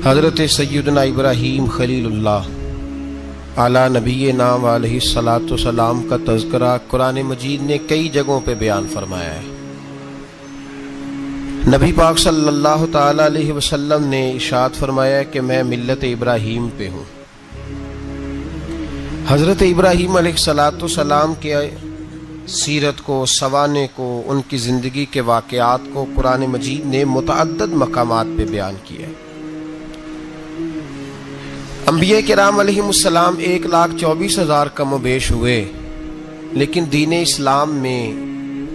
حضرت سیدنا ابراہیم خلیل اللہ اعلیٰ نبی نام علیہ الصلاۃ والسلام کا تذکرہ قرآن مجید نے کئی جگہوں پہ بیان فرمایا ہے۔ نبی پاک صلی اللہ تعالی علیہ وسلم نے ارشاد فرمایا کہ میں ملت ابراہیم پہ ہوں۔ حضرت ابراہیم علیہ الصلاۃ والسلام کے سیرت کو، سوانح کو، ان کی زندگی کے واقعات کو قرآن مجید نے متعدد مقامات پہ بیان کیا ہے۔ انبیاء کرام علیہم السلام 1,24,000 کم و بیش ہوئے، لیکن دین اسلام میں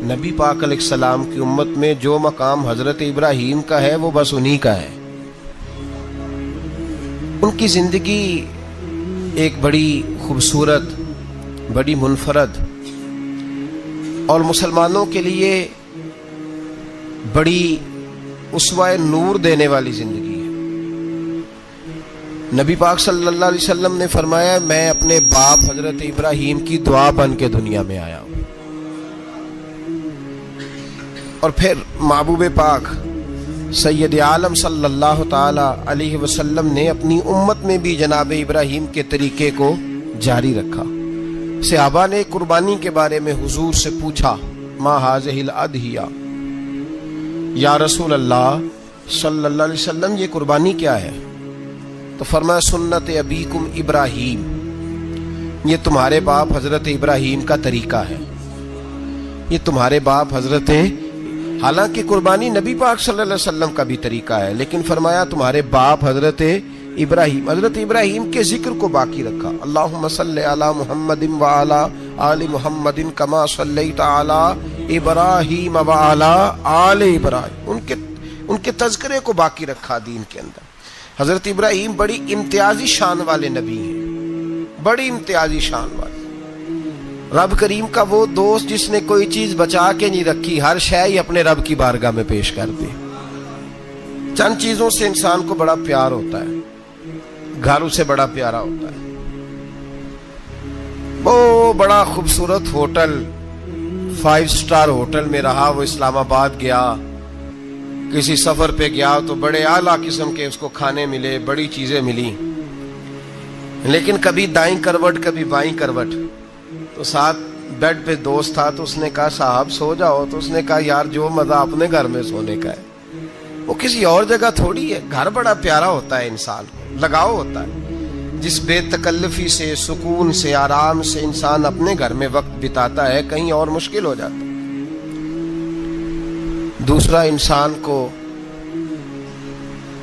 نبی پاک علیہ السلام کی امت میں جو مقام حضرت ابراہیم کا ہے وہ بس انہی کا ہے۔ ان کی زندگی ایک بڑی خوبصورت، بڑی منفرد اور مسلمانوں کے لیے بڑی اسوہ نور دینے والی زندگی ہے۔ نبی پاک صلی اللہ علیہ وسلم نے فرمایا میں اپنے باپ حضرت ابراہیم کی دعا بن کے دنیا میں آیا ہوں۔ اور پھر محبوب پاک سید عالم صلی اللہ تعالی علیہ وسلم نے اپنی امت میں بھی جناب ابراہیم کے طریقے کو جاری رکھا۔ صحابہ نے قربانی کے بارے میں حضور سے پوچھا ما ھذہ الاضحیہ، یا رسول اللہ صلی اللہ علیہ وسلم یہ قربانی کیا ہے؟ تو فرمایا سنت ابیکم ابراہیم، یہ تمہارے باپ حضرت ابراہیم کا طریقہ ہے، یہ تمہارے باپ حضرت، حالانکہ قربانی نبی پاک صلی اللہ علیہ وسلم کا بھی طریقہ ہے، لیکن فرمایا تمہارے باپ حضرت ابراہیم، حضرت ابراہیم کے ذکر کو باقی رکھا۔ اللہم صلی علی محمد وعلی آل محمد کما صلیت علی ابراہیم وعلی آل ابراہیم، ان کے تذکرے کو باقی رکھا دین کے اندر۔ حضرت ابراہیم بڑی امتیازی شان والے نبی ہیں، بڑی امتیازی شان والے۔ رب کریم کا وہ دوست جس نے کوئی چیز بچا کے نہیں رکھی، ہر شے ہی اپنے رب کی بارگاہ میں پیش کر دی۔ چند چیزوں سے انسان کو بڑا پیار ہوتا ہے، گھر اسے بڑا پیارا ہوتا ہے۔ وہ بڑا خوبصورت ہوٹل، 5 سٹار ہوٹل میں رہا، وہ اسلام آباد گیا، کسی سفر پہ گیا تو بڑے اعلیٰ قسم کے اس کو کھانے ملے، بڑی چیزیں ملی، لیکن کبھی دائیں کروٹ کبھی بائیں کروٹ۔ تو ساتھ بیڈ پہ دوست تھا تو اس نے کہا صاحب سو جاؤ، تو اس نے کہا یار جو مزہ اپنے گھر میں سونے کا ہے وہ کسی اور جگہ تھوڑی ہے۔ گھر بڑا پیارا ہوتا ہے، انسان کو لگاؤ ہوتا ہے، جس بے تکلفی سے، سکون سے، آرام سے انسان اپنے گھر میں وقت بتاتا ہے، کہیں اور مشکل ہو جاتا ہے۔ دوسرا، انسان کو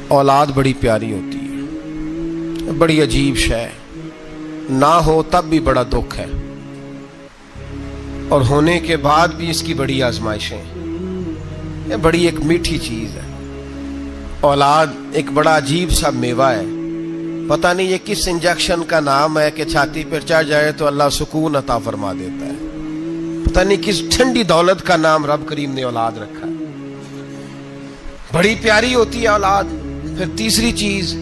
اولاد بڑی پیاری ہوتی ہے، بڑی عجیب شے، نہ ہو تب بھی بڑا دکھ ہے، اور ہونے کے بعد بھی اس کی بڑی آزمائشیں، یہ بڑی ایک میٹھی چیز ہے۔ اولاد ایک بڑا عجیب سا میوہ ہے، پتہ نہیں یہ کس انجیکشن کا نام ہے کہ چھاتی پر چڑھ جائے تو اللہ سکون عطا فرما دیتا ہے، پتہ نہیں کس ٹھنڈی دولت کا نام رب کریم نے اولاد رکھا ہے، بڑی پیاری ہوتی ہے اولاد۔ پھر تیسری چیز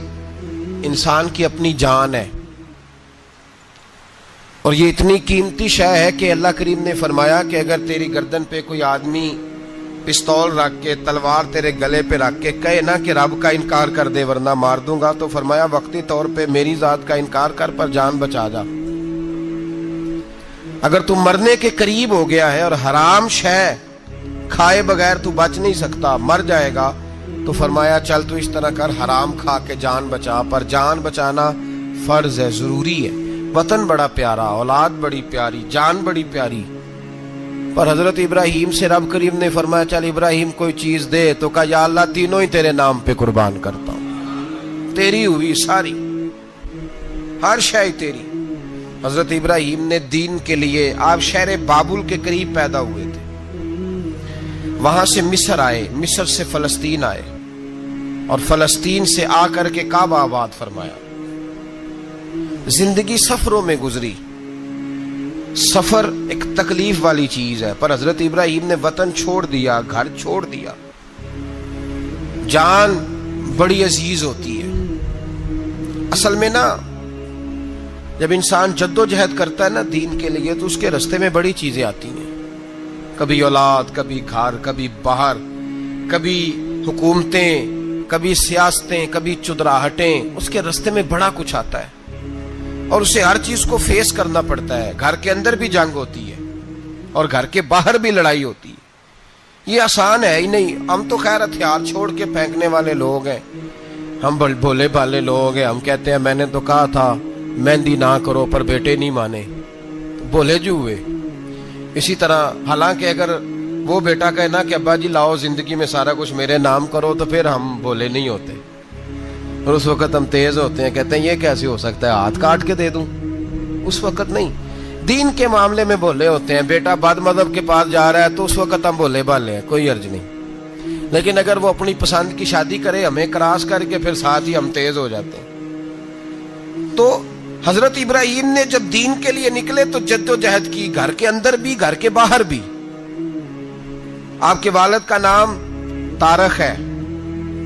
انسان کی اپنی جان ہے، اور یہ اتنی قیمتی شے ہے کہ اللہ کریم نے فرمایا کہ اگر تیری گردن پہ کوئی آدمی پستول رکھ کے، تلوار تیرے گلے پہ رکھ کے کہے نا کہ رب کا انکار کر دے ورنہ مار دوں گا، تو فرمایا وقتی طور پہ میری ذات کا انکار کر پر جان بچا جا۔ اگر تم مرنے کے قریب ہو گیا ہے اور حرام شے کھائے بغیر تو بچ نہیں سکتا، مر جائے گا، تو فرمایا چل تو اس طرح کر حرام کھا کے جان بچا، پر جان بچانا فرض ہے، ضروری ہے۔ وطن بڑا پیارا، اولاد بڑی پیاری، جان بڑی پیاری، پر حضرت ابراہیم سے رب کریم نے فرمایا چل ابراہیم کوئی چیز دے، تو کہا یا اللہ تینوں ہی تیرے نام پہ قربان کرتا ہوں، تیری ہوئی ساری، ہر شے تیری۔ حضرت ابراہیم نے دین کے لیے، آپ شہر بابل کے قریب پیدا ہوئے تھے، وہاں سے مصر آئے، مصر سے فلسطین آئے، اور فلسطین سے آ کر کے کعبہ آباد فرمایا۔ زندگی سفروں میں گزری، سفر ایک تکلیف والی چیز ہے، پر حضرت ابراہیم نے وطن چھوڑ دیا، گھر چھوڑ دیا۔ جان بڑی عزیز ہوتی ہے اصل میں نا، جب انسان جد و جہد کرتا ہے نا دین کے لیے تو اس کے رستے میں بڑی چیزیں آتی ہیں، کبھی اولاد، کبھی گھر، کبھی باہر، کبھی حکومتیں، کبھی سیاستیں، کبھی چدراہٹیں، اس کے راستے میں بڑا کچھ آتا ہے اور اسے ہر چیز کو فیس کرنا پڑتا ہے. گھر کے اندر بھی جنگ ہوتی ہے اور گھر کے باہر بھی لڑائی ہوتی ہے. یہ آسان ہے ہی نہیں. ہم تو خیر ہتھیار چھوڑ کے پھینکنے والے لوگ ہیں، ہم بھولے بھالے لوگ ہیں. ہم کہتے ہیں میں نے تو کہا تھا مہندی نہ کرو، پر بیٹے نہیں مانے، بولے جو ہوئے. اسی طرح حالانکہ اگر وہ بیٹا کہے نا کہ ابا جی لاؤ زندگی میں سارا کچھ میرے نام کرو، تو پھر ہم بولے نہیں ہوتے، اور اس وقت ہم تیز ہوتے ہیں، کہتے ہیں یہ کیسے ہو سکتا ہے، ہاتھ کاٹ کے دے دوں. اس وقت نہیں. دین کے معاملے میں بولے ہوتے ہیں. بیٹا بد مذہب کے پاس جا رہا ہے تو اس وقت ہم بولے بالے ہیں، کوئی عرض نہیں. لیکن اگر وہ اپنی پسند کی شادی کرے ہمیں کراس کر کے، پھر ساتھ ہی ہم تیز ہو جاتے ہیں. تو حضرت ابراہیم نے جب دین کے لیے نکلے تو جد و جہد کی، گھر کے اندر بھی گھر کے باہر بھی. آپ کے والد کا نام طارق ہے،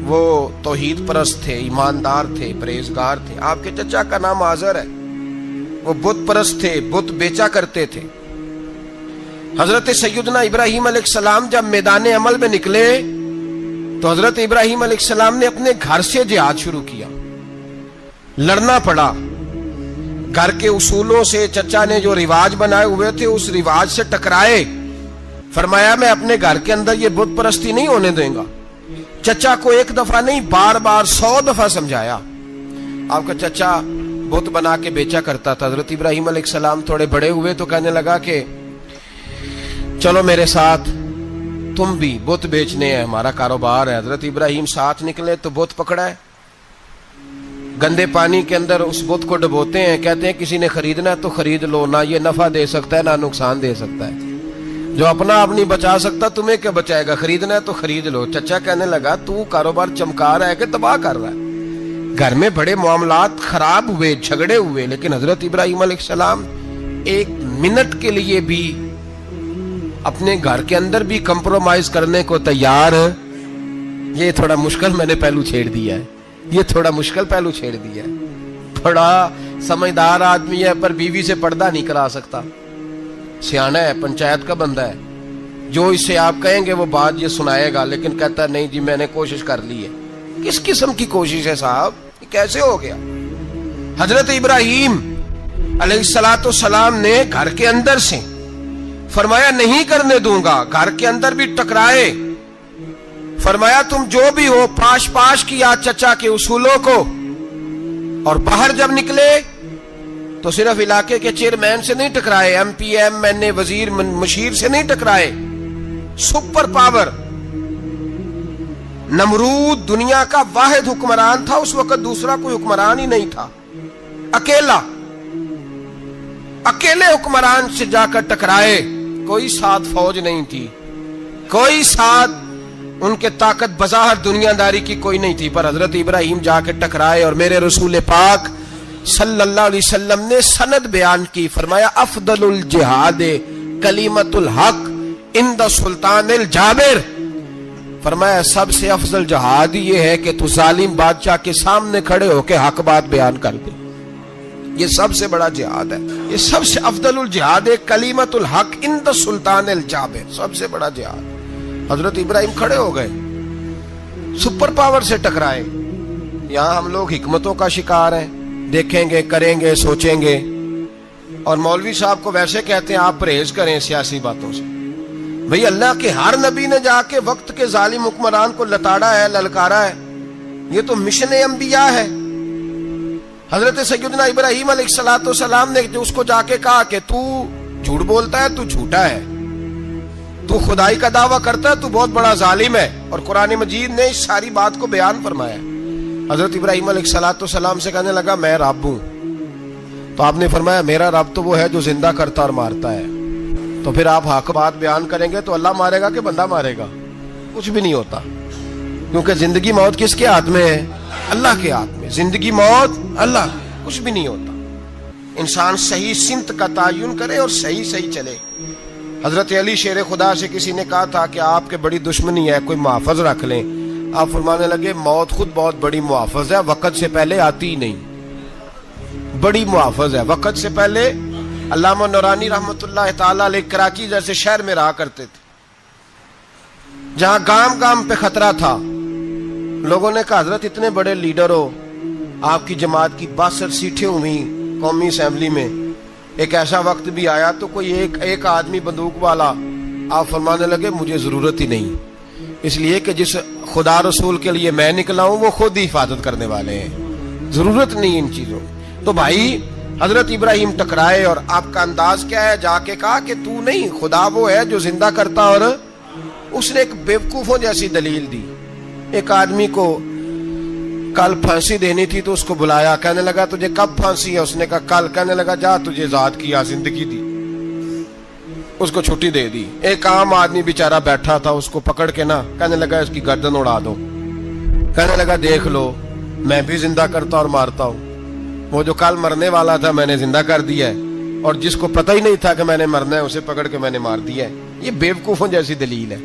وہ توحید پرست تھے، ایماندار تھے، پرہیزگار تھے. آپ کے چچا کا نام آزر ہے، وہ بت پرست تھے، بت بیچا کرتے تھے. حضرت سیدنا ابراہیم علیہ السلام جب میدان عمل میں نکلے تو حضرت ابراہیم علیہ السلام نے اپنے گھر سے جہاد شروع کیا. لڑنا پڑا. گھر کے اصولوں سے چچا نے جو رواج بنائے ہوئے تھے اس رواج سے ٹکرائے. فرمایا میں اپنے گھر کے اندر یہ بت پرستی نہیں ہونے دیں گا. چچا کو ایک دفعہ نہیں بار بار 100 دفعہ سمجھایا. آپ کا چچا بت بنا کے بیچا کرتا تھا. حضرت ابراہیم علیہ السلام تھوڑے بڑے ہوئے تو کہنے لگا کہ چلو میرے ساتھ، تم بھی بت بیچنے ہیں، ہمارا کاروبار ہے. حضرت ابراہیم ساتھ نکلے تو بت پکڑا ہے. گندے پانی کے اندر اس بت کو ڈبوتے ہیں، کہتے ہیں کسی نے خریدنا ہے تو خرید لو، نہ یہ نفع دے سکتا ہے نہ نقصان دے سکتا ہے. جو اپنا آپ نہیں بچا سکتا تمہیں کیا بچائے گا، خریدنا ہے تو خرید لو. چچا کہنے لگا تو کاروبار چمکا رہا ہے کہ تباہ کر رہا ہے. گھر میں بڑے معاملات خراب ہوئے، جھگڑے ہوئے، لیکن حضرت ابراہیم علیہ السلام ایک منٹ کے لیے بھی اپنے گھر کے اندر بھی کمپرومائز کرنے کو تیار. یہ تھوڑا مشکل میں نے پہلو چھیڑ دیا ہے، یہ تھوڑا مشکل پہلو چھیڑ دیا ہے. بڑا سمجھدار آدمی ہے پر بیوی سے پردہ نہیں کرا سکتا. سیانا ہے، پنچایت کا بندہ ہے، جو اس سے آپ کہیں گے وہ بات یہ سنائے گا، لیکن کہتا ہے نہیں جی میں نے کوشش کر لی ہے. کس قسم کی کوشش ہے صاحب، یہ کیسے ہو گیا؟ حضرت ابراہیم علیہ السلام نے گھر کے اندر سے فرمایا نہیں کرنے دوں گا. گھر کے اندر بھی ٹکرائے. فرمایا تم جو بھی ہو پاش پاش کیا چچا کے اصولوں کو. اور باہر جب نکلے تو صرف علاقے کے چیئرمین سے نہیں ٹکرائے، ایم پی ایم این اے وزیر مشیر سے نہیں ٹکرائے. سپر پاور نمرود دنیا کا واحد حکمران تھا. اس وقت دوسرا کوئی حکمران ہی نہیں تھا. اکیلے حکمران سے جا کر ٹکرائے. کوئی ساتھ فوج نہیں تھی، کوئی ساتھ ان کے طاقت بظاہر دنیا داری کی کوئی نہیں تھی، پر حضرت ابراہیم جا کے ٹکرائے. اور میرے رسول پاک صلی اللہ علیہ وسلم نے سند بیان کی. فرمایا افضل الجہاد کلمۃ الحق عند سلطان الجابر. فرمایا سب سے افضل جہاد یہ ہے کہ تو ظالم بادشاہ کے سامنے کھڑے ہو کے حق بات بیان کر دے. یہ سب سے بڑا جہاد ہے. یہ سب سے افضل الجہاد کلمۃ الحق عند سلطان الجابر، سب سے بڑا جہاد. حضرت ابراہیم کھڑے ہو گئے، سپر پاور سے ٹکرائے. یہاں ہم لوگ حکمتوں کا شکار ہیں، دیکھیں گے، کریں گے، سوچیں گے. اور مولوی صاحب کو ویسے کہتے ہیں آپ پرہیز کریں سیاسی باتوں سے. بھئی اللہ کے ہر نبی نے جا کے وقت کے ظالم حکمران کو لتاڑا ہے، للکارا ہے. یہ تو مشن انبیاء ہے. حضرت سیدنا ابراہیم علیہ السلام نے جو اس کو جا کے کہا کہ تو جھوٹ بولتا ہے، تو جھوٹا ہے، تو خدائی کا دعویٰ کرتا ہے، تو بہت بڑا ظالم ہے. اور قرآن مجید نے اس ساری بات کو بیان فرمایا. حضرت ابراہیم علیہ السلام سے کہنے لگا میں رب ہوں. تو آپ نے فرمایا میرا رب تو وہ ہے جو زندہ کرتا اور مارتا ہے. تو پھر آپ حق بات بیان کریں گے تو اللہ مارے گا کہ بندہ مارے گا؟ کچھ بھی نہیں ہوتا، کیونکہ زندگی موت کس کے ہاتھ میں ہے؟ اللہ کے ہاتھ میں. زندگی موت اللہ، کچھ بھی نہیں ہوتا. انسان صحیح سمت کا تعین کرے اور صحیح چلے. حضرت علی شیر خدا سے کسی نے کہا تھا کہ آپ کے بڑی دشمنی ہے، کوئی محافظ رکھ لیں. آپ فرمانے لگے موت خود بہت بڑی محافظ ہے، وقت سے پہلے آتی ہی نہیں. بڑی محافظ ہے، وقت سے پہلے. علامہ نورانی رحمت اللہ تعالیٰ علیہ کراچی جیسے شہر میں رہا کرتے تھے، جہاں گام گام پہ خطرہ تھا. لوگوں نے کہا حضرت اتنے بڑے لیڈر ہو, آپ کی جماعت کی 62 سیٹیں ہوئی قومی اسمبلی میں, ایک ایسا وقت بھی آیا تو کوئی ایک آدمی بندوق والا, آپ فرمانے لگے مجھے ضرورت ہی نہیں, اس لیے کہ جس خدا رسول کے لیے میں نکلا ہوں وہ خود ہی حفاظت کرنے والے ہیں, ضرورت نہیں ان چیزوں. تو بھائی حضرت ابراہیم ٹکرائے اور آپ کا انداز کیا ہے؟ جا کے کہا کہ تو نہیں, خدا وہ ہے جو زندہ کرتا. اور اس نے ایک بیوقوفوں جیسی دلیل دی. ایک آدمی کو کل پھانسی دینی تھی تو اس کو بلایا, کہنے لگا تجھے کب پھانسی ہے؟ اس نے کہا کل. کہنے لگا جا تجھے ذات کیا زندگی دی, اس کو چھٹی دے دی. ایک عام آدمی بیچارہ بیٹھا تھا, اس کو پکڑ کے نا کہنے لگا اس کی گردن اڑا دو. کہنے لگا دیکھ لو میں بھی زندہ کرتا اور مارتا ہوں, وہ جو کل مرنے والا تھا میں نے زندہ کر دیا ہے, اور جس کو پتہ ہی نہیں تھا کہ میں نے مرنا ہے اسے پکڑ کے میں نے مار دیا ہے. یہ بیوقوفوں جیسی دلیل ہے.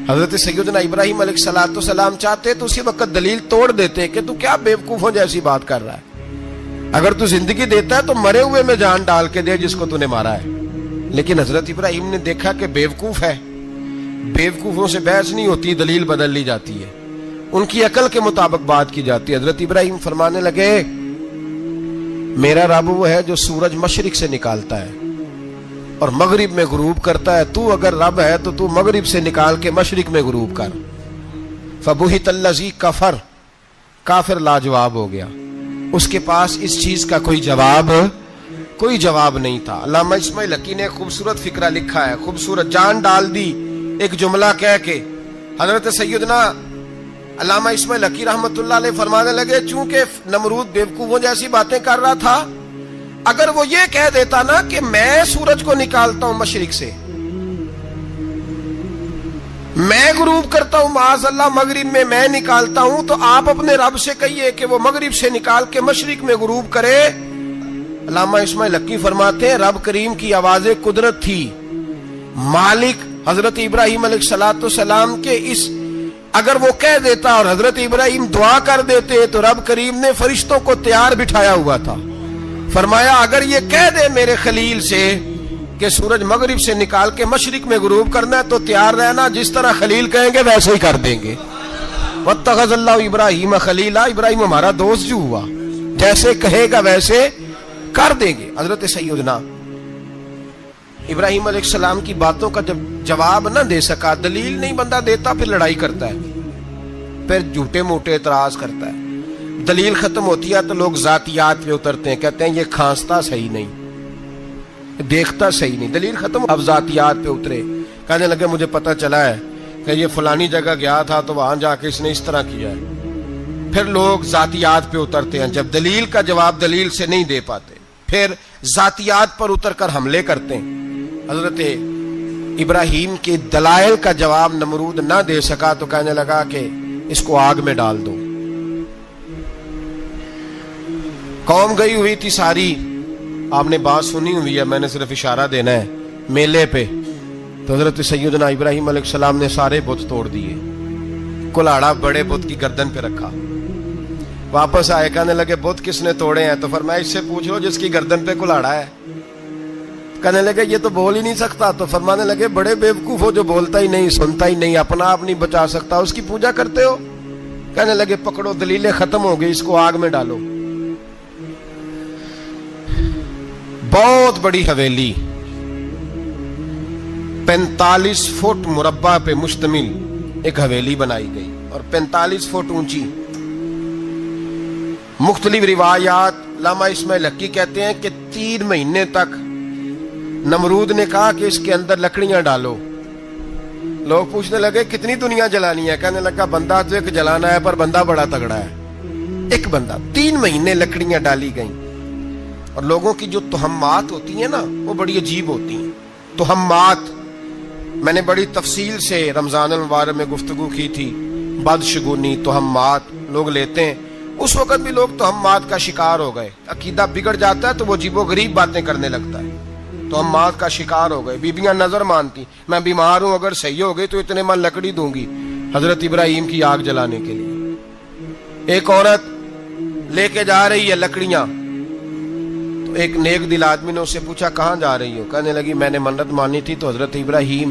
حضرت سیدنا ابراہیم علیہ السلام چاہتے تو اسی وقت دلیل توڑ دیتے کہ تو کیا بیوقوفوں جیسی بات کر رہا ہے, اگر تو زندگی دیتا ہے تو مرے ہوئے میں جان ڈال کے دے جس کو تو نے مارا ہے. لیکن حضرت ابراہیم نے دیکھا کہ بیوقوف ہے, بیوقوفوں سے بحث نہیں ہوتی, دلیل بدل لی جاتی ہے, ان کی عقل کے مطابق بات کی جاتی ہے. حضرت ابراہیم فرمانے لگے میرا رب وہ ہے جو سورج مشرق سے نکالتا ہے اور مغرب میں غروب کرتا ہے, تو اگر رب ہے تو تو مغرب سے نکال کے مشرق میں غروب کر. فبہت الذی کفر, کافر لاجواب ہو گیا, اس کے پاس اس چیز کا کوئی جواب نہیں تھا. علامہ اسماعیل حقی نے خوبصورت فقرہ لکھا ہے, خوبصورت, جان ڈال دی ایک جملہ کہہ کے. حضرت سیدنا علامہ اسماعیل حقی رحمت اللہ علیہ فرمانے لگے چونکہ نمرود بیوقوفوں جیسی باتیں کر رہا تھا, اگر وہ یہ کہہ دیتا نا کہ میں سورج کو نکالتا ہوں مشرق سے, میں غروب کرتا ہوں معاذ اللہ مغرب میں میں نکالتا ہوں, تو آپ اپنے رب سے کہیے کہ وہ مغرب سے نکال کے مشرق میں غروب کرے. علامہ اسماعیل حقی فرماتے ہیں رب کریم کی آواز قدرت تھی, مالک حضرت ابراہیم علیہ السلام کے اس, اگر وہ کہہ دیتا اور حضرت ابراہیم دعا کر دیتے تو رب کریم نے فرشتوں کو تیار بٹھایا ہوا تھا. فرمایا اگر یہ کہہ دے میرے خلیل سے کہ سورج مغرب سے نکال کے مشرق میں غروب کرنا ہے تو تیار رہنا, جس طرح خلیل کہیں گے ویسے ہی کر دیں گے. واتخذ اللہ ابراہیم خلیلا, ابراہیم ہمارا دوست جو ہوا, جیسے کہے گا ویسے کر دیں گے. حضرت سیدنا ابراہیم علیہ السلام کی باتوں کا جب جواب نہ دے سکا, دلیل نہیں بندہ دیتا, پھر لڑائی کرتا ہے, پھر جھوٹے موٹے اعتراض کرتا ہے. دلیل ختم ہوتی ہے تو لوگ ذاتیات پہ اترتے ہیں, کہتے ہیں یہ کھانستا صحیح نہیں, دیکھتا صحیح نہیں. دلیل ختم, اب ذاتیات پہ اترے, کہنے لگے مجھے پتہ چلا ہے کہ یہ فلانی جگہ گیا تھا تو وہاں جا کے اس نے اس طرح کیا ہے. پھر لوگ ذاتیات پہ اترتے ہیں, جب دلیل کا جواب دلیل سے نہیں دے پاتے پھر ذاتیات پر اتر کر حملے کرتے ہیں. حضرت ابراہیم کے دلائل کا جواب نمرود نہ دے سکا تو کہنے لگا کہ اس کو آگ میں ڈال دو. قوم گئی ہوئی تھی ساری, آپ نے بات سنی ہوئی ہے, میں نے صرف اشارہ دینا ہے, میلے پہ. تو حضرت سیدنا ابراہیم علیہ السلام نے سارے بت توڑ دیے, کلاڑا بڑے بت کی گردن پہ رکھا. واپس آئے, کہنے لگے بت کس نے توڑے ہیں؟ تو فرمایا اس سے پوچھ لو جس کی گردن پہ کلاڑا ہے. کہنے لگے یہ تو بول ہی نہیں سکتا. تو فرمانے لگے بڑے بیوقوف ہو, جو بولتا ہی نہیں, سنتا ہی نہیں, اپنا آپ نہیں بچا سکتا, اس کی پوجا کرتے ہو. کہنے لگے پکڑو, دلیلیں ختم ہو گئی, اس کو آگ میں ڈالو. بہت بڑی حویلی 45 فٹ مربع پہ مشتمل ایک حویلی بنائی گئی اور 45 فٹ اونچی. مختلف روایات, علامہ اسماعیل حقی کہتے ہیں کہ 3 مہینے تک نمرود نے کہا کہ اس کے اندر لکڑیاں ڈالو. لوگ پوچھنے لگے کتنی دنیا جلانی ہے؟ کہنے لگا بندہ تو ایک جلانا ہے, پر بندہ بڑا تگڑا ہے, ایک بندہ. 3 مہینے لکڑیاں ڈالی گئیں. اور لوگوں کی جو تہمات ہوتی ہیں نا وہ بڑی عجیب ہوتی ہیں. تہمات میں نے بڑی تفصیل سے رمضان المبارک میں گفتگو کی تھی. بدشگونی, تہمات لوگ لیتے ہیں. اس وقت بھی لوگ تہمات کا شکار ہو گئے. عقیدہ بگڑ جاتا ہے تو وہ عجیب و غریب باتیں کرنے لگتا ہے. تہمات کا شکار ہو گئے. بیبیاں نظر مانتی, میں بیمار ہوں, اگر صحیح ہو گئی تو اتنے من لکڑی دوں گی حضرت ابراہیم کی آگ جلانے کے لیے. ایک عورت لے کے جا رہی ہے لکڑیاں, تو ایک نیک دل آدمی نے اس سے پوچھا کہاں جا رہی ہو؟ کہنے لگی میں نے منت مانی تھی تو حضرت ابراہیم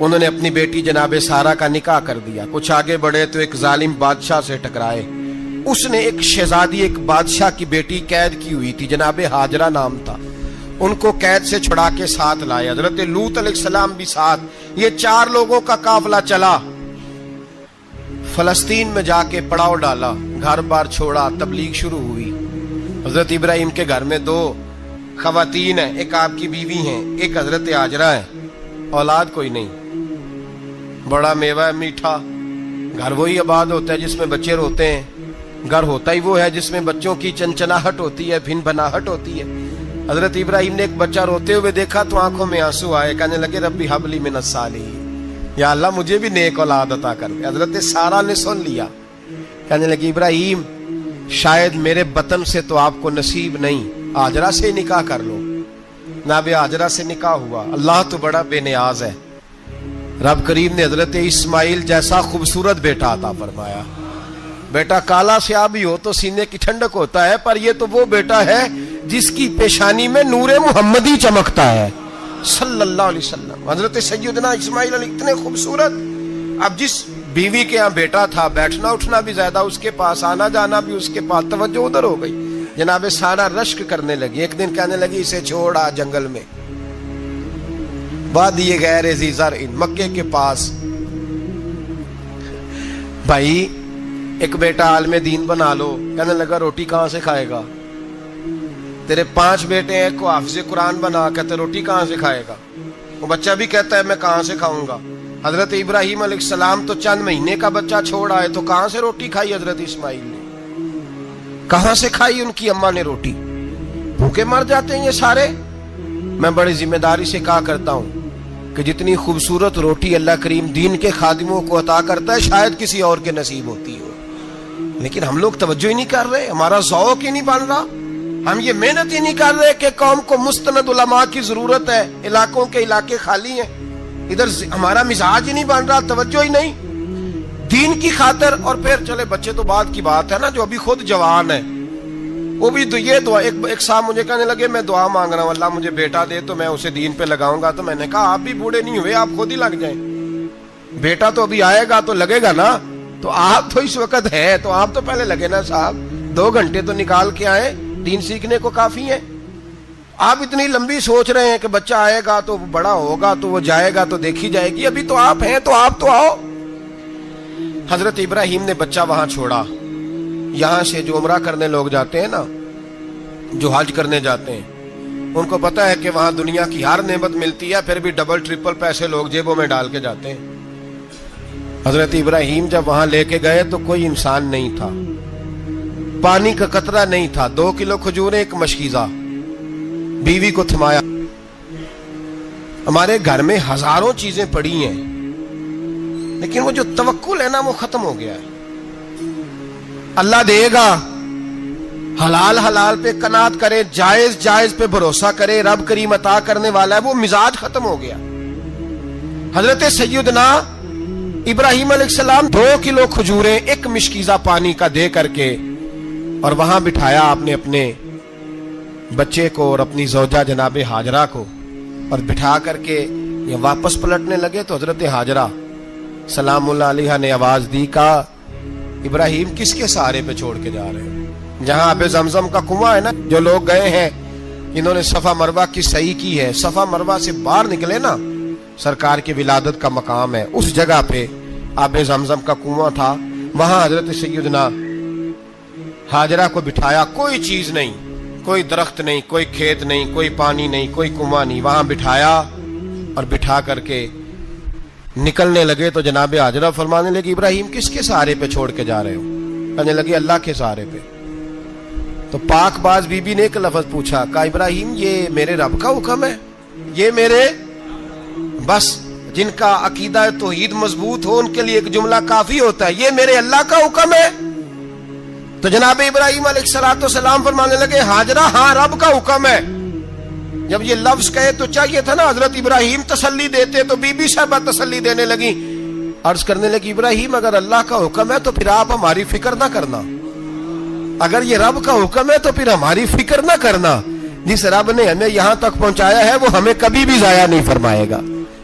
انہوں نے اپنی بیٹی جناب سارہ کا نکاح کر دیا. کچھ آگے بڑھے تو ایک ظالم بادشاہ سے ٹکرائے. اس نے ایک شہزادی ایک بادشاہ کی بیٹی قید کی ہوئی تھی, جناب ہاجرہ نام تھا. ان کو قید سے چھڑا کے ساتھ لائے. حضرت لوط علیہ السلام بھی ساتھ. یہ 4 لوگوں کا قافلہ چلا. فلسطین میں جا کے پڑاؤ ڈالا, گھر بار چھوڑا, تبلیغ شروع ہوئی. حضرت ابراہیم کے گھر میں 2 خواتین ہیں, ایک آپ کی بیوی ہیں, ایک حضرت ہاجرہ ہے. اولاد کوئی نہیں. بڑا میوہ ہے میٹھا. گھر وہی آباد ہوتا ہے جس میں بچے روتے ہیں. گھر ہوتا ہی وہ ہے جس میں بچوں کی چنچناہٹ ہوتی ہے, بھن بھناہٹ ہوتی ہے. حضرت ابراہیم نے ایک بچہ روتے ہوئے دیکھا تو آنکھوں میں آنسو آئے. کہنے لگے ربی حب لی من الصالحین, یا اللہ مجھے بھی نیک اولاد عطا کر دے. حضرت سارہ نے سن لیا. کہنے لگی ابراہیم شاید میرے بطن سے تو آپ کو نصیب نہیں, ہاجرہ سے نکاح کر لو. جناب ہاجرہ سے نکاح ہوا. اللہ تو بڑا بے نیاز ہے. رب کریم نے حضرت اسماعیل جیسا خوبصورت بیٹا عطا فرمایا. بیٹا کالا سیاہ بھی ہو تو سینے کی ٹھنڈک ہوتا ہے, پر یہ تو وہ بیٹا ہے جس کی پیشانی میں نور محمدی چمکتا ہے صلی اللہ علیہ وسلم. حضرت سیدنا اسماعیل علیہ اتنے خوبصورت. اب جس بیوی کے ہاں بیٹا تھا, بیٹھنا اٹھنا بھی زیادہ اس کے پاس, آنا جانا بھی اس کے پاس, توجہ ادھر ہو گئی. جناب سارہ رشک کرنے لگی. ایک دن کہنے لگی اسے چھوڑا جنگل میں, وادی غیر ذی زرع, مکے کے پاس. بھائی ایک بیٹا عالم دین بنا لو. کہنے لگا روٹی کہاں سے کھائے گا؟ تیرے 5 بیٹے ہیں, کو حافظ قرآن بنا, کہتے روٹی کہاں سے کھائے گا؟ وہ بچہ بھی کہتا ہے میں کہاں سے کھاؤں گا. حضرت ابراہیم علیہ السلام تو چند مہینے کا بچہ چھوڑ آئے, تو کہاں سے روٹی کھائی حضرت اسماعیل نے؟ کہاں سے کھائی ان کی اماں نے روٹی؟ بھوکے مر جاتے ہیں یہ سارے. میں بڑی ذمہ داری سے کہا کرتا ہوں کہ جتنی خوبصورت روٹی اللہ کریم دین کے خادموں کو عطا کرتا ہے شاید کسی اور کے نصیب ہوتی ہو, لیکن ہم لوگ توجہ ہی نہیں کر رہے. ہمارا ذوق ہی نہیں بن رہا. ہم یہ محنت ہی نہیں کر رہے کہ قوم کو مستند علماء کی ضرورت ہے. علاقوں کے علاقے خالی ہیں, ادھر ہمارا مزاج ہی نہیں بن رہا, توجہ ہی نہیں دین کی خاطر. اور پھر چلے بچے تو بعد کی بات ہے نا, جو ابھی خود جوان ہے وہ بھی یہ دعا. ایک صاحب مجھے کہنے لگے میں دعا مانگ رہا ہوں اللہ مجھے بیٹا دے تو میں اسے دین پہ لگاؤں گا. تو میں نے کہا آپ بھی بوڑھے نہیں ہوئے, آپ خود ہی لگ جائیں. بیٹا تو ابھی آئے گا تو لگے گا نا. تو آپ تو اس وقت ہے تو آپ تو پہلے لگے نا صاحب. 2 گھنٹے تو نکال کے آئے, دین سیکھنے کو کافی ہے. آپ اتنی لمبی سوچ رہے ہیں کہ بچہ آئے گا تو بڑا ہوگا تو وہ جائے گا تو دیکھی جائے گی. ابھی تو آپ ہیں تو آپ تو آؤ. حضرت ابراہیم نے بچہ وہاں چھوڑا. یہاں سے جو عمرہ کرنے لوگ جاتے ہیں نا, جو حج کرنے جاتے ہیں, ان کو پتا ہے کہ وہاں دنیا کی ہر نعمت ملتی ہے, پھر بھی ڈبل ٹرپل پیسے لوگ جیبوں میں ڈال کے جاتے ہیں. حضرت ابراہیم جب وہاں لے کے گئے تو کوئی انسان نہیں تھا, پانی کا قطرہ نہیں تھا. 2 کلو کھجوریں, ایک مشکیزہ. بیوی کو تھمایا. ہمارے گھر میں ہزاروں چیزیں پڑی ہیں, لیکن وہ جو توکل ہے نا وہ ختم ہو گیا ہے. اللہ دے گا, حلال حلال پہ قناعت کرے, جائز جائز پہ بھروسہ کرے, رب کریم عطا کرنے والا ہے. وہ مزاج ختم ہو گیا. حضرت سیدنا ابراہیم علیہ السلام 2 کلو کھجوریں, ایک مشکیزہ پانی کا دے کر کے, اور وہاں بٹھایا آپ نے اپنے بچے کو اور اپنی زوجہ جناب ہاجرہ کو, اور بٹھا کر کے یہ واپس پلٹنے لگے. تو حضرت ہاجرہ سلام اللہ علیہ نے آواز دی, کہا ابراہیم کس کے سہارے پہ چھوڑ کے جا رہے ہیں؟ جہاں آب زمزم کا کنواں ہے نا, جو لوگ گئے ہیں انہوں نے صفا مروہ کی صحیح کی ہے, صفا مروہ سے باہر نکلے نا, سرکار کی ولادت کا مقام ہے, اس جگہ پہ آب زمزم کا کنواں تھا. وہاں حضرت سیدنا ہاجرہ کو بٹھایا. کوئی چیز نہیں, کوئی درخت نہیں, کوئی کھیت نہیں, کوئی پانی نہیں, کوئی کنواں نہیں. وہاں بٹھایا اور بٹھا کر کے نکلنے لگے تو جناب ہاجرہ فرمانے لگی ابراہیم کس کے سہارے پہ چھوڑ کے جا رہے ہو؟ کہنے لگی اللہ کے سہارے پہ. تو پاک باز بی بی نے ایک لفظ پوچھا, کہا ابراہیم یہ میرے رب کا حکم ہے؟ یہ میرے, بس جن کا عقیدہ توحید مضبوط ہو ان کے لیے ایک جملہ کافی ہوتا ہے, یہ میرے اللہ کا حکم ہے. تو جناب ابراہیم علیہ السلام فرمانے لگے ہاجرہ ہاں رب کا حکم ہے. جب یہ لفظ کہے تو چاہیے تھا نا حضرت ابراہیم تسلی دیتے, تو بی بی صاحبہ تسلی دینے لگی. عرض کرنے لگی ابراہیم اگر اللہ کا حکم ہے تو پھر آپ ہماری فکر نہ کرنا. اگر یہ رب کا حکم ہے تو پھر ہماری فکر نہ کرنا. جس رب نے ہمیں یہاں تک پہنچایا ہے وہ ہمیں کبھی بھی ضائع نہیں فرمائے گا.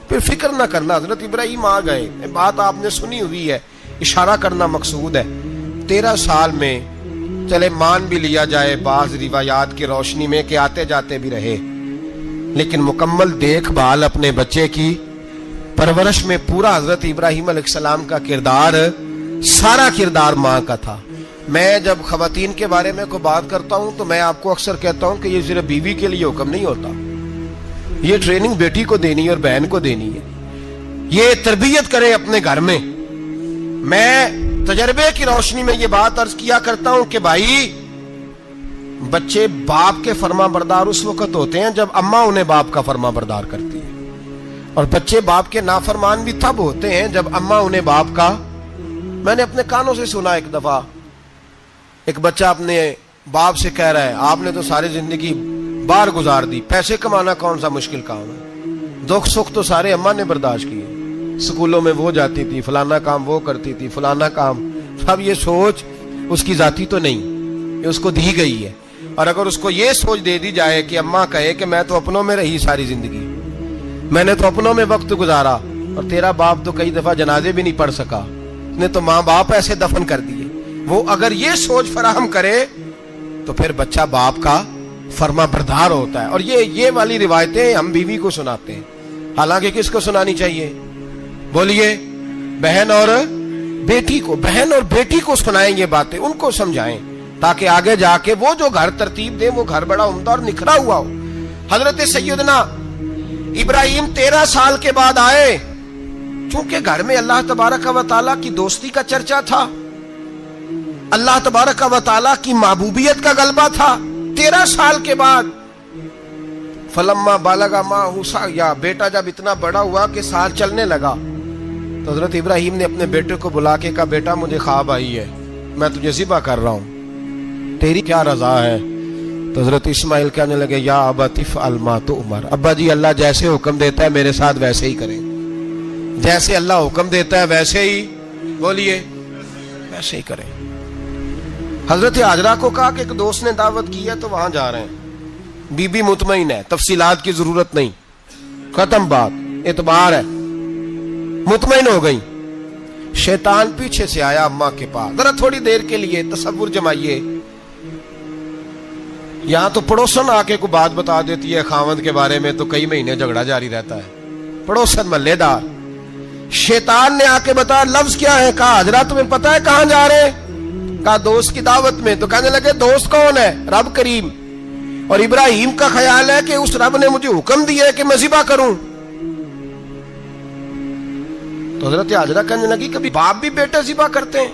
پھر فکر نہ کرنا، حضرت ابراہیم آ گئے، بات آپ نے سنی ہوئی ہے، اشارہ کرنا مقصود ہے۔ 13 سال میں چلے مان بھی لیا جائے بعض روایات کی روشنی میں کہ آتے جاتے بھی رہے، لیکن مکمل دیکھ بھال اپنے بچے کی پرورش میں پورا حضرت ابراہیم علیہ السلام کا کردار، سارا کردار ماں کا تھا۔ میں جب خواتین کے بارے میں کوئی بات کرتا ہوں تو میں آپ کو اکثر کہتا ہوں کہ یہ صرف بیوی کے لیے حکم نہیں ہوتا، یہ ٹریننگ بیٹی کو دینی ہے اور بہن کو دینی ہے، یہ تربیت کرے اپنے گھر میں۔ میں تجربے کی روشنی میں یہ بات عرض کیا کرتا ہوں کہ بھائی بچے باپ کے فرما بردار اس وقت ہوتے ہیں جب اماں انہیں باپ کا فرما بردار کرتی ہے، اور بچے باپ کے نافرمان بھی تب ہوتے ہیں جب اماں انہیں باپ کا۔ میں نے اپنے کانوں سے سنا ایک دفعہ ایک بچہ اپنے باپ سے کہہ رہا ہے آپ نے تو ساری زندگی باہر گزار دی، پیسے کمانا کون سا مشکل کام ہے، دکھ سکھ تو سارے اماں نے برداشت کیے، سکولوں میں وہ جاتی تھی، فلانا کام وہ کرتی تھی، فلانا کام۔ اب یہ سوچ اس کی ذاتی تو نہیں، یہ اس کو دی گئی ہے، اور اگر اس کو یہ سوچ دے دی جائے کہ اماں کہے کہ میں تو اپنوں میں رہی ساری زندگی، میں نے تو اپنوں میں وقت گزارا، اور تیرا باپ تو کئی دفعہ جنازے بھی نہیں پڑھ سکا، اس نے تو ماں باپ ایسے دفن کر دیے، وہ اگر یہ سوچ فراہم کرے تو پھر بچہ باپ کا فرما بردار ہوتا ہے۔ اور یہ والی روایتیں ہم بیوی کو سناتے ہیں، حالانکہ کس کو سنانی چاہیے؟ بولیے، بہن اور بیٹی کو۔ بہن اور بیٹی کو سنائیں یہ باتیں، ان کو سمجھائیں، تاکہ آگے جا کے وہ جو گھر ترتیب دیں وہ گھر بڑا عمدہ اور نکھرا ہوا ہو۔ حضرت سیدنا ابراہیم 13 سال کے بعد آئے، چونکہ گھر میں اللہ تبارک و تعالیٰ کی دوستی کا چرچا تھا، اللہ تبارک و تعالیٰ کی محبوبیت کا غلبہ تھا۔ 13 سال کے بعد فلما بالغ معہ السعی، بیٹا جب اتنا بڑا ہوا کہ سال چلنے لگا تو حضرت ابراہیم نے اپنے بیٹے کو بلا کے کہا بیٹا مجھے خواب آئی ہے، میں تجھے ذبح کر رہا ہوں، تیری کیا رضا ہے؟ تو حضرت اسماعیل کہنے لگے یا ابت افعل ما تؤمر، ابا جی اللہ جیسے حکم دیتا ہے میرے ساتھ ویسے ہی کریں، جیسے اللہ حکم دیتا ہے ویسے ہی، بولیے، ویسے ہی کریں۔ حضرت حاجرہ کو کہا کہ ایک دوست نے دعوت کی ہے تو وہاں جا رہے ہیں، بی بی مطمئن ہے، تفصیلات کی ضرورت نہیں، ختم بات، اعتبار ہے، مطمئن ہو گئی۔ شیطان پیچھے سے آیا اماں کے پاس، ذرا تھوڑی دیر کے لیے تصور جمائیے، یہاں تو پڑوسن آ کے کوئی بات بتا دیتی ہے خاوند کے بارے میں تو کئی مہینے جھگڑا جاری رہتا ہے، پڑوسن محلے دار۔ شیطان نے آ کے بتایا لفظ کیا ہے؟ کہا حاجرہ تمہیں پتا ہے کہاں جا رہے؟ کہا دوست کی دعوت میں۔ تو کہنے لگے دوست کون ہے؟ رب کریم، اور ابراہیم کا خیال ہے کہ اس رب نے مجھے حکم دیا ہے کہ میں ذبح کروں۔ تو حضرت حاجرہ کہنے لگی کبھی باپ بھی بیٹے ذبح کرتے ہیں؟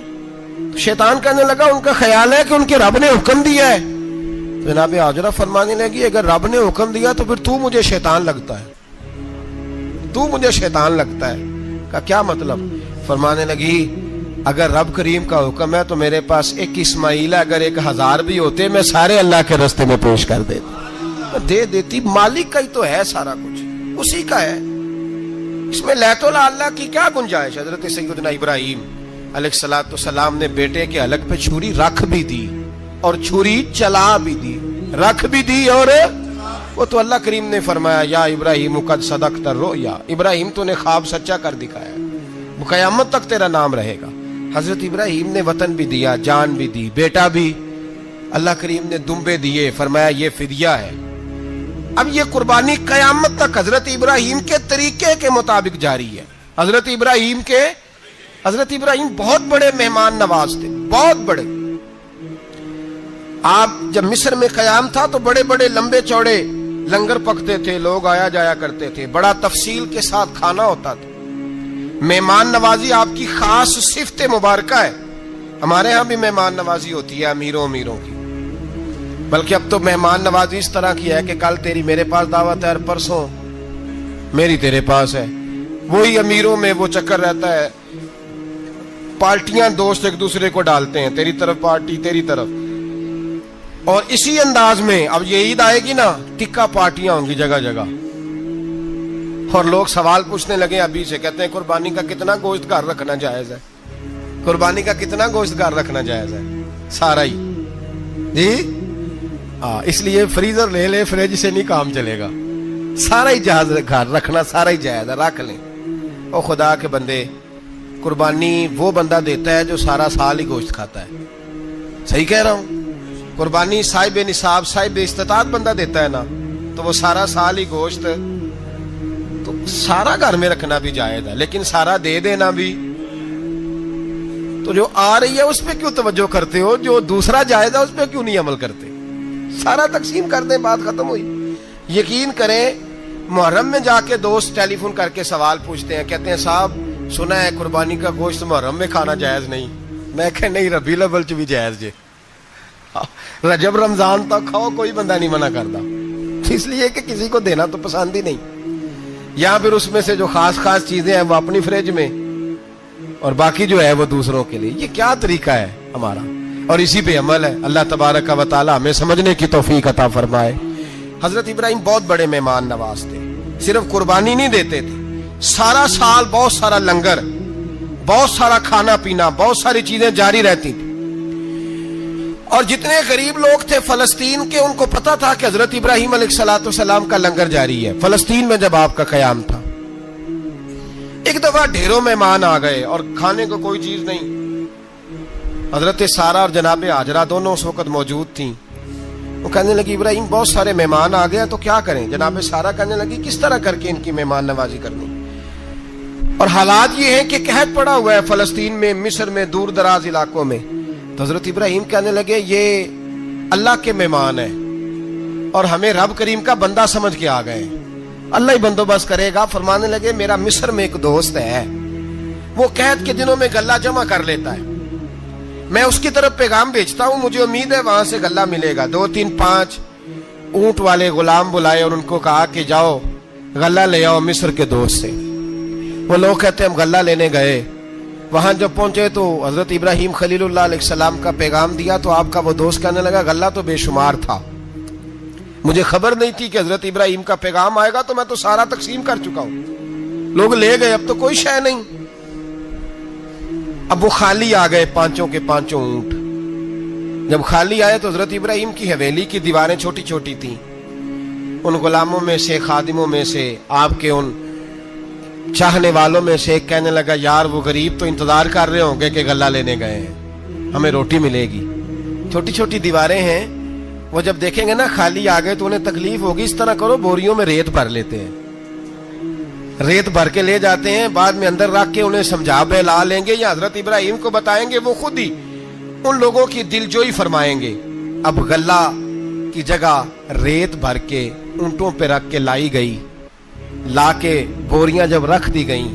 شیطان کہنے لگا ان کا خیال ہے کہ ان کے رب نے حکم دیا ہے۔ جناب حاجرہ فرمانے لگی اگر رب نے حکم دیا تو پھر تو مجھے شیطان لگتا ہے، تو مجھے شیطان لگتا ہے۔ کہا کیا مطلب؟ فرمانے لگی اگر رب کریم کا حکم ہے تو میرے پاس ایک اسماعیل ہے، اگر 1000 بھی ہوتے میں سارے اللہ کے راستے میں پیش کر دے دیتی، مالک کا ہی تو ہے سارا کچھ، اسی کا ہے، اس میں لیت اللہ کی کیا گنجائش؟ حضرت سیدنا ابراہیم علیہ السلام نے بیٹے کے حلق پہ چھری رکھ بھی دی اور چھری چلا بھی دی، رکھ بھی دی، اور وہ تو اللہ کریم نے فرمایا یا ابراہیم قد صدقت الرؤیا، ابراہیم تو نے خواب سچا کر دکھایا، وہ قیامت تک تیرا نام رہے گا۔ حضرت ابراہیم نے وطن بھی دیا، جان بھی دی، بیٹا بھی، اللہ کریم نے دمبے دیے، فرمایا یہ فدیہ ہے۔ اب یہ قربانی قیامت تک حضرت ابراہیم کے طریقے کے مطابق جاری ہے۔ حضرت ابراہیم بہت بڑے مہمان نواز تھے، بہت بڑے۔ آپ جب مصر میں قیام تھا تو بڑے بڑے لمبے چوڑے لنگر پکتے تھے، لوگ آیا جایا کرتے تھے، بڑا تفصیل کے ساتھ کھانا ہوتا تھا۔ مہمان نوازی آپ کی خاص صفت مبارکہ ہے۔ ہمارے ہاں بھی مہمان نوازی ہوتی ہے امیروں کی، بلکہ اب تو مہمان نوازی اس طرح کی ہے کہ کل تیری میرے پاس دعوت ہے اور پرسوں میری تیرے پاس ہے۔ وہی امیروں میں وہ چکر رہتا ہے، پارٹیاں دوست ایک دوسرے کو ڈالتے ہیں، تیری طرف پارٹی تیری طرف، اور اسی انداز میں اب یہ عید آئے گی نا، ٹکا پارٹیاں ہوں گی جگہ جگہ، اور لوگ سوال پوچھنے لگے ابھی سے، کہتے ہیں قربانی کا کتنا گوشت گھر رکھنا جائز ہے؟ قربانی کا کتنا گوشت گھر رکھنا جائز ہے؟ سارا ہی جی، اس لیے فریزر لے لے، فریج سے نہیں کام چلے گا، سارا ہی جہاز گھر رکھنا سارا ہی جائز ہے، رکھ لیں۔ اور خدا کے بندے، قربانی وہ بندہ دیتا ہے جو سارا سال ہی گوشت کھاتا ہے، صحیح کہہ رہا ہوں؟ قربانی صاحب نصاب، صاحب استطاعت بندہ دیتا ہے نا، تو وہ سارا سال ہی گوشت، تو سارا گھر میں رکھنا بھی جائز ہے، لیکن سارا دے دینا بھی۔ تو جو آ رہی ہے اس پہ کیوں توجہ کرتے ہو؟ جو دوسرا جائز ہے اس پہ کیوں نہیں عمل کرتے؟ سارا تقسیم کر دیں، بات ختم ہوئی۔ یقین کریں، محرم میں جا کے دوست ٹیلی فون کر کے سوال پوچھتے ہیں، کہتے ہیں صاحب سنا ہے قربانی کا گوشت محرم میں کھانا جائز نہیں۔ میں کہ نہیں، ربیع الاول چ بھی جائز جے، رجب رمضان تک کھاؤ، کوئی بندہ نہیں منع کرتا، اس لیے کہ کسی کو دینا تو پسند ہی نہیں، یا پھر اس میں سے جو خاص خاص چیزیں ہیں وہ اپنی فریج میں، اور باقی جو ہے وہ دوسروں کے لیے۔ یہ کیا طریقہ ہے ہمارا؟ اور اسی پہ عمل ہے۔ اللہ تبارک و تعالی ہمیں سمجھنے کی توفیق عطا فرمائے۔ حضرت ابراہیم بہت بڑے مہمان نواز تھے، صرف قربانی نہیں دیتے تھے، سارا سال بہت سارا لنگر، بہت سارا کھانا پینا، بہت ساری چیزیں جاری رہتی تھی۔ اور جتنے غریب لوگ تھے فلسطین کے، ان کو پتا تھا کہ حضرت ابراہیم علیہ السلام کا لنگر جاری ہے۔ فلسطین میں جب آپ کا قیام تھا، ایک دفعہ ڈھیروں مہمان آ گئے اور کھانے کو کوئی چیز نہیں۔ حضرت سارہ اور جناب ہاجرہ دونوں اس وقت موجود تھیں۔ وہ کہنے لگی ابراہیم بہت سارے مہمان آ گئے تو کیا کریں؟ جناب سارہ کہنے لگی کس طرح کر کے ان کی مہمان نوازی کرنی؟ اور حالات یہ ہیں کہ قحط پڑا ہوا ہے فلسطین میں، مصر میں، دور دراز علاقوں میں۔ تو حضرت ابراہیم کہنے لگے یہ اللہ کے مہمان ہیں اور ہمیں رب کریم کا بندہ سمجھ کے آ گئے، اللہ ہی بندوبست کرے گا۔ فرمانے لگے میرا مصر میں ایک دوست ہے، وہ قحط کے دنوں میں غلہ جمع کر لیتا ہے، میں اس کی طرف پیغام بھیجتا ہوں، مجھے امید ہے وہاں سے غلہ ملے گا۔ 2-3-5 اونٹ والے غلام بلائے اور ان کو کہا کہ جاؤ غلہ لے آؤ مصر کے دوست سے۔ وہ لوگ کہتے ہیں ہم غلہ لینے گئے، وہاں جب پہنچے تو حضرت ابراہیم خلیل اللہ علیہ السلام کا پیغام دیا تو آپ کا وہ دوست کہنے لگا غلہ تو بے شمار تھا، مجھے خبر نہیں تھی کہ حضرت ابراہیم کا پیغام آئے گا، تو میں تو سارا تقسیم کر چکا ہوں، لوگ لے گئے، اب تو کوئی شے نہیں۔ اب وہ خالی آ گئے، 5 کے 5 اونٹ۔ جب خالی آئے تو حضرت ابراہیم کی حویلی کی دیواریں چھوٹی چھوٹی تھیں، ان غلاموں میں سے، خادموں میں سے، آپ کے ان چاہنے والوں میں سے ایک کہنے لگا یار وہ غریب تو انتظار کر رہے ہوں گے کہ غلہ لینے گئے ہیں، ہمیں روٹی ملے گی۔ چھوٹی چھوٹی دیواریں ہیں، وہ جب دیکھیں گے نا خالی آ گئے تو انہیں تکلیف ہوگی، اس طرح کرو بوریوں میں ریت بھر لیتے ہیں، ریت بھر کے لے جاتے ہیں، بعد میں اندر رکھ کے انہیں سمجھا بہلا لیں گے یا حضرت ابراہیم کو بتائیں گے، وہ خود ہی ان لوگوں کی دل جوئی فرمائیں گے۔ اب غلہ کی جگہ ریت بھر کے اونٹوں پہ رکھ کے لائی گئی، لا کے بوریاں جب رکھ دی گئیں،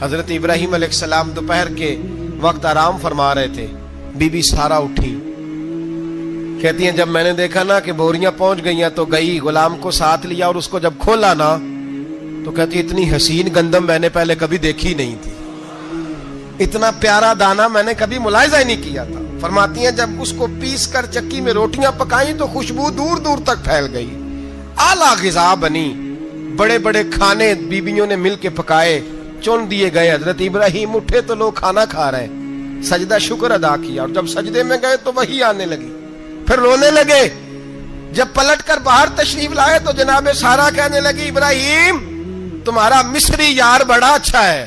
حضرت ابراہیم علیہ السلام دوپہر کے وقت آرام فرما رہے تھے، بی بی سارہ اٹھی، کہتی ہیں جب میں نے دیکھا نا کہ بوریاں پہنچ گئی ہیں تو گئی، غلام کو ساتھ لیا اور اس کو جب کھولا نا تو کہتی اتنی حسین گندم میں نے پہلے کبھی دیکھی نہیں تھی، اتنا پیارا دانا میں نے کبھی ملاحظہ ہی نہیں کیا تھا۔ فرماتی ہیں جب اس کو پیس کر چکی میں روٹیاں پکائیں تو خوشبو دور دور تک پھیل گئی، اعلیٰ غذا بنی، بڑے بڑے کھانے بیویوں نے مل کے پکائے، چن دیے گئے۔ حضرت ابراہیم اٹھے تو لوگ کھانا کھا رہے ہیں، سجدہ شکر ادا کیا، اور جب سجدے میں گئے تو وحی آنے لگی، پھر رونے لگے۔ جب پلٹ کر باہر تشریف لائے تو جناب سارہ کہنے لگی ابراہیم تمہارا مصری یار بڑا اچھا ہے،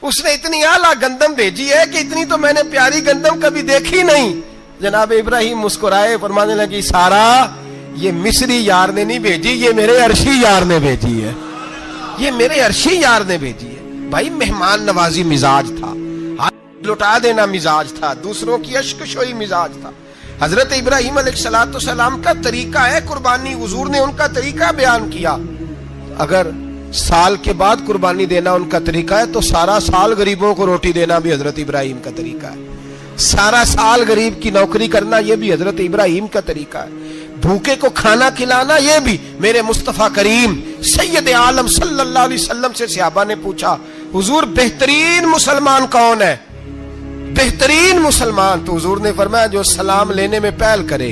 اس نے اتنی اعلیٰ گندم بھیجی ہے کہ اتنی تو میں نے پیاری گندم کبھی دیکھی نہیں۔ جناب ابراہیم مسکرائے، فرمانے لگی سارہ یہ مصری یار نے نہیں بھیجی، یہ میرے عرشی یار نے بھیجی ہے، یہ میرے عرشی یار نے بھیجی ہے۔ بھائی مہمان نوازی مزاج تھا، ہاتھ لٹا دینا مزاج تھا، دوسروں کی اشک شوئی مزاج تھا۔ حضرت ابراہیم علیہ السلام کا طریقہ ہے قربانی، حضور نے ان کا طریقہ بیان کیا۔ اگر سال کے بعد قربانی دینا ان کا طریقہ ہے تو سارا سال غریبوں کو روٹی دینا بھی حضرت ابراہیم کا طریقہ ہے، سارا سال غریب کی نوکری کرنا یہ بھی حضرت ابراہیم کا طریقہ ہے، بھوکے کو کھانا کھلانا یہ بھی۔ میرے مصطفیٰ کریم سید عالم صلی اللہ علیہ وسلم سے صحابہ نے پوچھا حضور بہترین مسلمان کون ہے؟ بہترین مسلمان؟ تو حضور نے فرمایا جو سلام لینے میں پہل کرے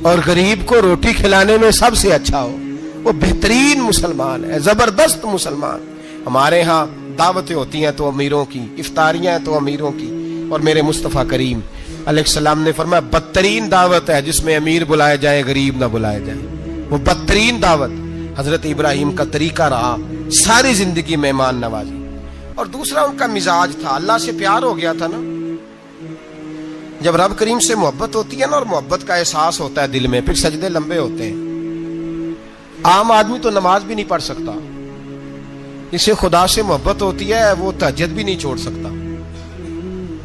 اور غریب کو روٹی کھلانے میں سب سے اچھا ہو، وہ بہترین مسلمان ہے، زبردست مسلمان۔ ہمارے ہاں دعوتیں ہوتی ہیں تو امیروں کی، افطاریاں ہیں تو امیروں کی، اور میرے مصطفیٰ کریم علیہ السلام نے فرمایا بدترین دعوت ہے جس میں امیر بلائے جائے غریب نہ بلائے جائے، وہ بدترین دعوت۔ حضرت ابراہیم کا طریقہ رہا ساری زندگی مہمان نوازی. اور دوسرا ان کا مزاج تھا, اللہ سے پیار ہو گیا تھا نا. جب رب کریم سے محبت ہوتی ہے نا, اور محبت کا احساس ہوتا ہے دل میں, پھر سجدے لمبے ہوتے ہیں. عام آدمی تو نماز بھی نہیں پڑھ سکتا, اسے خدا سے محبت ہوتی ہے وہ تہجد بھی نہیں چھوڑ سکتا.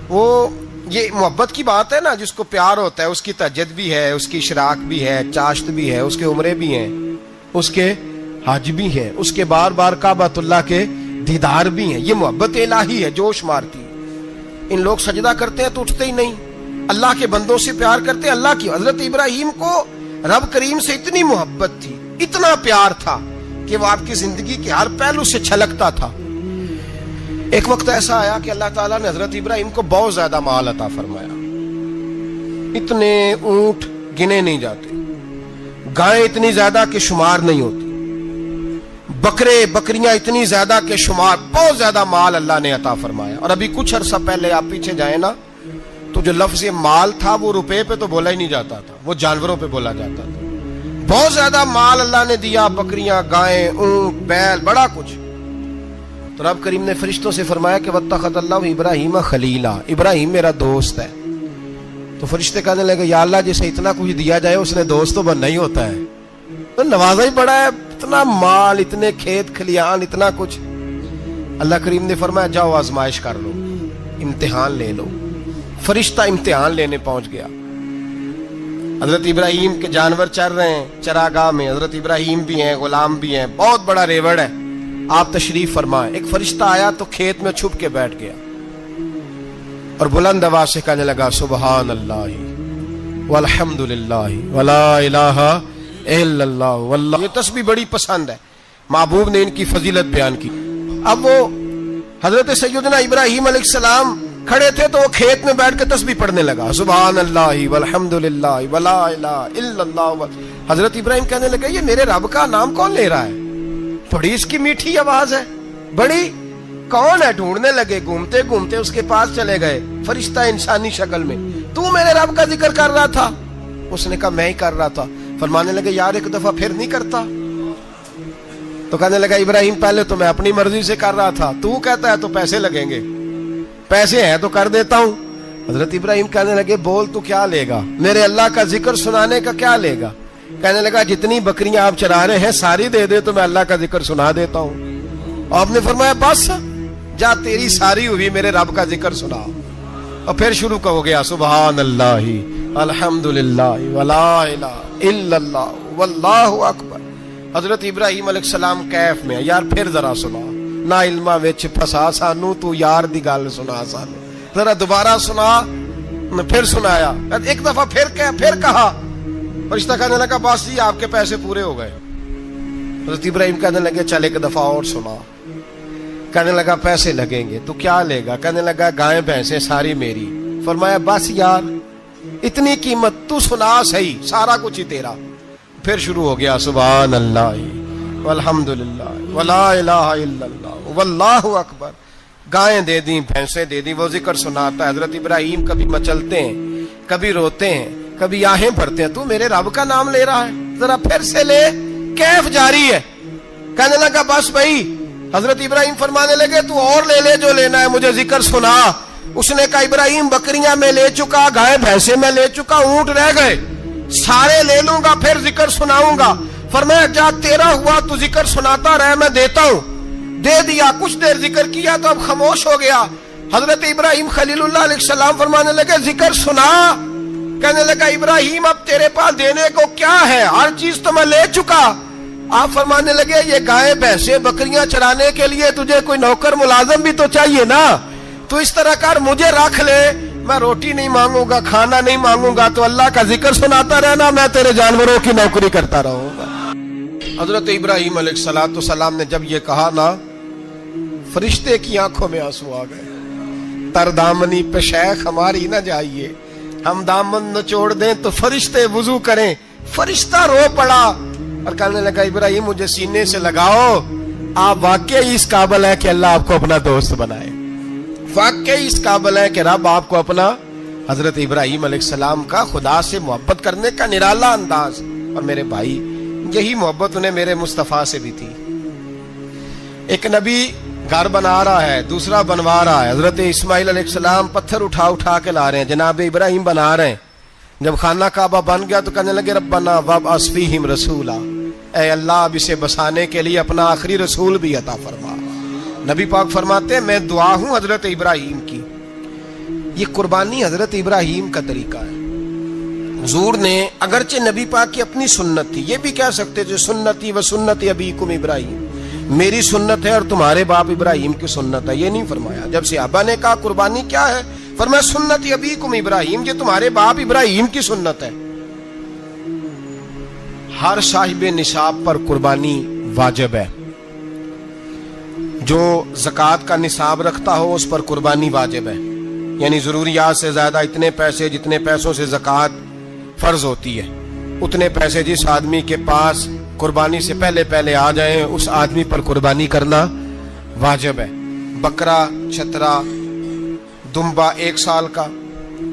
وہ یہ محبت کی بات ہے نا, جس کو پیار ہوتا ہے اس کی تہجد بھی ہے, اس کی اشراق بھی ہے, چاشت بھی ہے, اس کے عمرے بھی ہیں, اس کے حج بھی ہیں, اس کے بار بار کعبۃ اللہ کے دیدار بھی ہیں. یہ محبت الہی ہے, جوش مارتی. ان لوگ سجدہ کرتے ہیں تو اٹھتے ہی نہیں. اللہ کے بندوں سے پیار کرتے ہیں, اللہ کی. حضرت ابراہیم کو رب کریم سے اتنی محبت تھی, اتنا پیار تھا کہ وہ آپ کی زندگی کے ہر پہلو سے چھلکتا تھا. ایک وقت ایسا آیا کہ اللہ تعالیٰ نے حضرت ابراہیم کو بہت زیادہ مال عطا فرمایا. اتنے اونٹ گنے نہیں جاتے, گائیں اتنی زیادہ کہ شمار نہیں ہوتی, بکرے بکریاں اتنی زیادہ کہ شمار, بہت زیادہ مال اللہ نے عطا فرمایا. اور ابھی کچھ عرصہ پہلے آپ پیچھے جائیں نا, تو جو لفظ مال تھا وہ روپے پہ تو بولا ہی نہیں جاتا تھا, وہ جانوروں پہ بولا جاتا تھا. بہت زیادہ مال اللہ نے دیا, بکریاں, گائیں, اونٹ, بیل, بڑا کچھ. تو رب کریم نے فرشتوں سے فرمایا کہ واتخذ اللہ ابراہیم خلیلا, ابراہیم میرا دوست ہے. تو فرشتے کہنے لگے یا اللہ جسے اتنا کچھ دیا جائے اس نے دوست تو بننا ہی ہوتا ہے, تو نوازا ہی پڑا ہے, اتنا مال, اتنے کھیت کھلیان, اتنا کچھ. اللہ کریم نے فرمایا جاؤ آزمائش کر لو, امتحان لے لو. فرشتہ امتحان لینے پہنچ گیا. حضرت ابراہیم کے جانور چر رہے ہیں چراگاہ میں, حضرت ابراہیم بھی ہیں, غلام بھی ہیں, بہت بڑا ریوڑ ہے. آپ تشریف فرمائیں. ایک فرشتہ آیا تو کھیت میں چھپ کے بیٹھ گیا اور بلند آواز سے کہنے لگا سبحان اللہ والحمد للہ ولا الہ الا اللہ واللہ. یہ تسبیح بڑی پسند ہے, محبوب نے ان کی فضیلت بیان کی. اب وہ حضرت سیدنا ابراہیم علیہ السلام کھڑے تھے تو وہ کھیت میں بیٹھ کے تسبیح پڑھنے لگا سبحان اللہ والحمد للہ ولا الہ الا اللہ. حضرت ابراہیم کہنے لگے یہ میرے رب کا نام کون لے رہا ہے, بڑی اس کی میٹھی آواز ہے, بڑی کون ہے. ڈھونڈنے لگے, گھومتے گھومتے اس کے پاس چلے گئے, فرشتہ انسانی شکل میں. تو میرے رب کا ذکر کر رہا تھا؟ اس نے کہا میں ہی کر رہا تھا. فرمانے لگے یار ایک دفعہ پھر نہیں کرتا. تو کہنے لگا ابراہیم پہلے تو میں اپنی مرضی سے کر رہا تھا, تو کہتا ہے تو پیسے لگیں گے, پیسے ہیں تو کر دیتا ہوں. حضرت ابراہیم کہنے لگے بول تو کیا لے گا, میرے اللہ کا ذکر سنانے کا کیا لے گا. کہنے لگا جتنی بکریاں آپ چرا رہے ہیں ساری دے دے تو میں اللہ کا ذکر سنا دیتا ہوں. آپ نے فرمایا بس جا تیری ساری ہوئی, میرے رب کا ذکر سنا. اور پھر شروع ہو گیا سبحان اللہ الحمد للہ ولا الہ الا اللہ واللہ اکبر. حضرت ابراہیم علیہ السلام کیف میں, یار پھر ذرا سنا, نہ علما وچ پھسا سانو, تو یار دی گل سنا سانو, ذرا دوبارہ سنا. پھر سنایا, ایک دفعہ پھر کہا. فرشتہ کہنے لگا بس جی آپ کے پیسے پورے ہو گئے. حضرت ابراہیم کہنے لگے چل ایک دفعہ اور سنا. کہنے لگا پیسے لگیں گے. تو کیا لے گا؟ کہنے لگا گائیں بھینسیں ساری میری. فرمایا بس یار اتنی قیمت, تو سنا صحیح, سارا کچھ ہی تیرا. پھر شروع ہو گیا سبحان اللہ والحمد للہ ولا الہ الا اللہ واللہ اکبر. گائیں دے دیں, بھینسیں دے دیں, وہ ذکر سناتا ہے. حضرت ابراہیم کبھی مچلتے ہیں, کبھی روتے ہیں, کبھی آہیں بھرتے ہیں. تو میرے رب کا نام لے رہا ہے, ذرا پھر سے لے. کیف جاری ہے. کہنے لگا بس بھائی. حضرت ابراہیم فرمانے لگے تو اور لے لے جو لینا ہے, مجھے ذکر سنا. اس نے کہا ابراہیم بکریاں میں لے چکا, گائے بھینسیں میں لے چکا, اونٹ رہ گئے, سارے لے لوں گا پھر ذکر سناؤں گا. فرمایا جا تیرا ہوا تو ذکر سناتا رہ, میں دیتا ہوں. دے دیا, کچھ دیر ذکر کیا تو اب خاموش ہو گیا. حضرت ابراہیم خلیل اللہ علیہ السلام فرمانے لگے ذکر سنا. کہنے لگا ابراہیم اب تیرے پاس دینے کو کیا ہے, ہر چیز تو میں لے چکا. آپ فرمانے لگے یہ گائے بھینسیں بکریاں چرانے کے لیے تجھے کوئی نوکر ملازم بھی تو چاہیے نا. تو اس طرح کر, مجھے رکھ لے, میں روٹی نہیں مانگوں گا, کھانا نہیں مانگوں گا, تو اللہ کا ذکر سناتا رہنا, میں تیرے جانوروں کی نوکری کرتا رہوں گا. حضرت ابراہیم علیہ السلام نے جب یہ کہا نا, فرشتے کی آنکھوں میں آنسو آ گئے. تر دامنی پہ شیخ ہماری نہ جائیے, ہم دامن نچوڑ دیں تو فرشتے وضو کریں. فرشتہ رو پڑا اور کہنے لگا ابراہیم مجھے سینے سے لگاؤ, آپ واقعی اس قابل ہے کہ اللہ آپ کو اپنا دوست بنائے, واقعی اس قابل ہے کہ رب آپ کو اپنا. حضرت ابراہیم علیہ السلام کا خدا سے محبت کرنے کا نرالا انداز. اور میرے بھائی یہی محبت انہیں میرے مصطفیٰ سے بھی تھی. ایک نبی گھر بنا رہا ہے, دوسرا بنوا رہا ہے. حضرت اسماعیل علیہ السلام پتھر اٹھا اٹھا کے لا رہے ہیں, جناب ابراہیم بنا رہے ہیں. جب خانہ کعبہ بن گیا تو کہنے لگے ربنا وابعث فیہم رسولا, اے اللہ اب اسے بسانے کے لیے اپنا آخری رسول بھی عطا فرما. نبی پاک فرماتے ہیں میں دعا ہوں حضرت ابراہیم کی. یہ قربانی حضرت ابراہیم کا طریقہ ہے. حضور نے اگرچہ نبی پاک کی اپنی سنت تھی, یہ بھی کہہ سکتے تھے سنتی و سنت ابیکم ابراہیم, میری سنت ہے اور تمہارے باپ ابراہیم کی سنت ہے. یہ نہیں فرمایا. جب صحابہ نے کہا قربانی کیا ہے, فرمایا سنت ابیکم ابراہیم, یہ تمہارے باپ ابراہیم کی سنت ہے. ہر صاحب نصاب پر قربانی واجب ہے. جو زکوٰۃ کا نصاب رکھتا ہو اس پر قربانی واجب ہے, یعنی ضروریات سے زیادہ اتنے پیسے جتنے پیسوں سے زکوٰۃ فرض ہوتی ہے اتنے پیسے جس آدمی کے پاس قربانی سے پہلے پہلے آ جائیں اس آدمی پر قربانی کرنا واجب ہے. بکرا, چھترا, دمبا 1 سال کا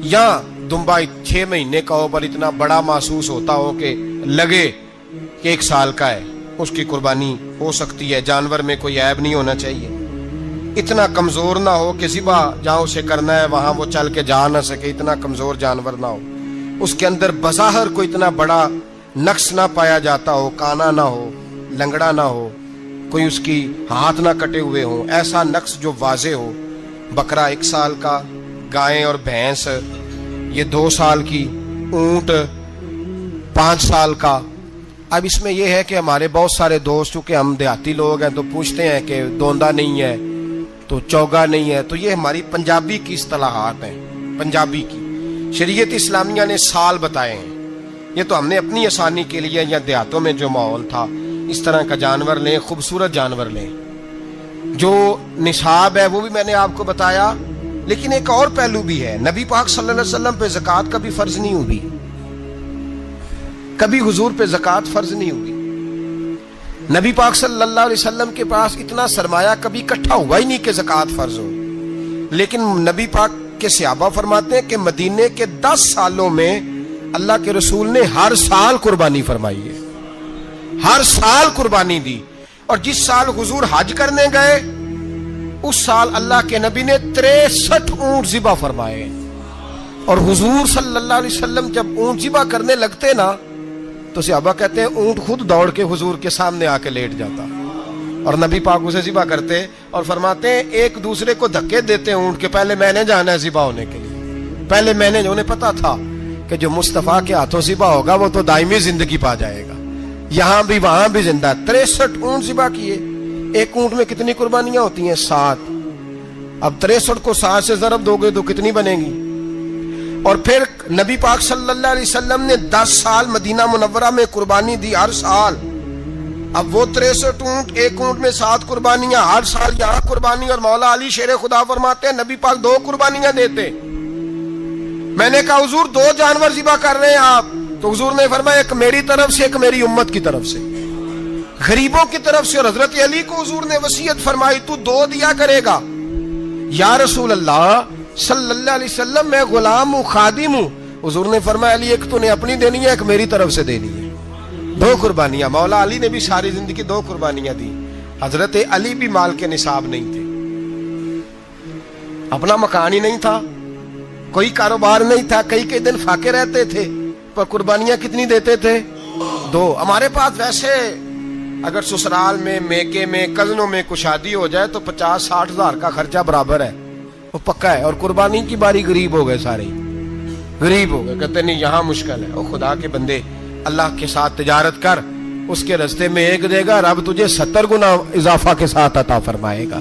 یا دمبا 6 مہینے کا ہو پر اتنا بڑا محسوس ہوتا ہو کہ لگے کہ 1 سال کا ہے, اس کی قربانی ہو سکتی ہے. جانور میں کوئی عیب نہیں ہونا چاہیے, اتنا کمزور نہ ہو کہ ذبح جہاں اسے کرنا ہے وہاں وہ چل کے جا نہ سکے, اتنا کمزور جانور نہ ہو, اس کے اندر بظاہر کوئی اتنا بڑا نقص نہ پایا جاتا ہو, کانا نہ ہو, لنگڑا نہ ہو, کوئی اس کی ہاتھ نہ کٹے ہوئے ہوں, ایسا نقص جو واضح ہو. بکرا 1 سال کا, گائیں اور بھینس یہ 2 سال کی, اونٹ 5 سال کا. اب اس میں یہ ہے کہ ہمارے بہت سارے دوست چونکہ ہم دیہاتی لوگ ہیں تو پوچھتے ہیں کہ دوندا نہیں ہے تو چوگا نہیں ہے, تو یہ ہماری پنجابی کی اصطلاحات ہیں. پنجابی کی شریعت اسلامیہ نے سال بتائے ہیں, یہ تو ہم نے اپنی آسانی کے لیے, یا دیہاتوں میں جو ماحول تھا اس طرح کا جانور لیں, خوبصورت جانور لیں. جو نصاب ہے وہ بھی میں نے آپ کو بتایا, لیکن ایک اور پہلو بھی ہے. نبی پاک صلی اللہ علیہ وسلم پہ زکوٰۃ کا بھی فرض نہیں ہوئی, کبھی حضور پہ زکوٰۃ فرض نہیں ہوئی. نبی پاک صلی اللہ علیہ وسلم کے پاس اتنا سرمایہ کبھی اکٹھا ہوا ہی نہیں کہ زکوٰۃ فرض ہو. لیکن نبی پاک کے صحابہ فرماتے ہیں کہ مدینے کے 10 سالوں میں اللہ کے رسول نے ہر سال قربانی فرمائی ہے, ہر سال قربانی دی. اور جس سال حضور حج کرنے گئے اس سال اللہ کے نبی نے 63 اونٹ ذبح فرمائے. اور حضور صلی اللہ علیہ وسلم جب اونٹ ذبح کرنے لگتے نا تو صحابہ کہتے ہیں اونٹ خود دوڑ کے حضور کے سامنے آ کے لیٹ جاتا, اور نبی پاک اسے ذبح کرتے اور فرماتے ہیں ایک دوسرے کو دھکے دیتے اونٹ کے, پہلے میں نے جانا ہے ذبح ہونے کے لیے, پہلے میں نے. انہیں پتا تھا کہ جو مصطفیٰ کے ہاتھوں ذبح ہوگا وہ تو دائمی زندگی پا جائے گا, یہاں بھی وہاں بھی زندہ. 63 اونٹ ذبح کیے. ایک اونٹ میں کتنی قربانیاں ہوتی ہیں؟ 7. اب 63 کو 7 سے ضرب دو گے تو کتنی بنے گی؟ اور پھر نبی پاک صلی اللہ علیہ وسلم نے 10 سال مدینہ منورہ میں قربانی دی, ہر سال. اب وہ 63 اونٹ, ایک اونٹ میں 7 قربانیاں, ہر سال یہاں قربانی. اور مولا علی شیر خدا فرماتے ہیں نبی پاک 2 قربانیاں دیتے. میں نے کہا حضور 2 جانور ذبح کر رہے ہیں آپ, تو حضور نے فرمایا ایک میری طرف سے ایک میری امت کی طرف سے, غریبوں کی طرف سے. اور حضرت علی کو حضور نے وصیت فرمائی تو 2 دیا کرے گا. یا رسول اللہ صلی اللہ علیہ وسلم میں غلام ہوں, خادم ہوں. حضور نے فرمایا علی ایک تو نے اپنی دینی ہے, ایک میری طرف سے دینی ہے. 2 قربانیاں. مولا علی نے بھی ساری زندگی 2 قربانیاں دی. حضرت علی بھی مال کے نصاب نہیں تھے, اپنا مکان ہی نہیں تھا, کوئی کاروبار نہیں تھا, کئی دن فاقے رہتے تھے, پر قربانیاں کتنی دیتے تھے؟ 2. ہمارے پاس ویسے اگر سسرال میں, میکے میں, کزنوں میں کچھ شادی ہو جائے تو 50-60 ہزار کا خرچہ برابر ہے, وہ پکا ہے. اور قربانی کی باری غریب ہو گئے, سارے غریب ہو گئے. کہتے نہیں یہاں مشکل ہے. او خدا کے بندے, اللہ کے ساتھ تجارت کر, اس کے رستے میں 1 دے گا, رب تجھے 70 گنا اضافہ کے ساتھ عطا فرمائے گا.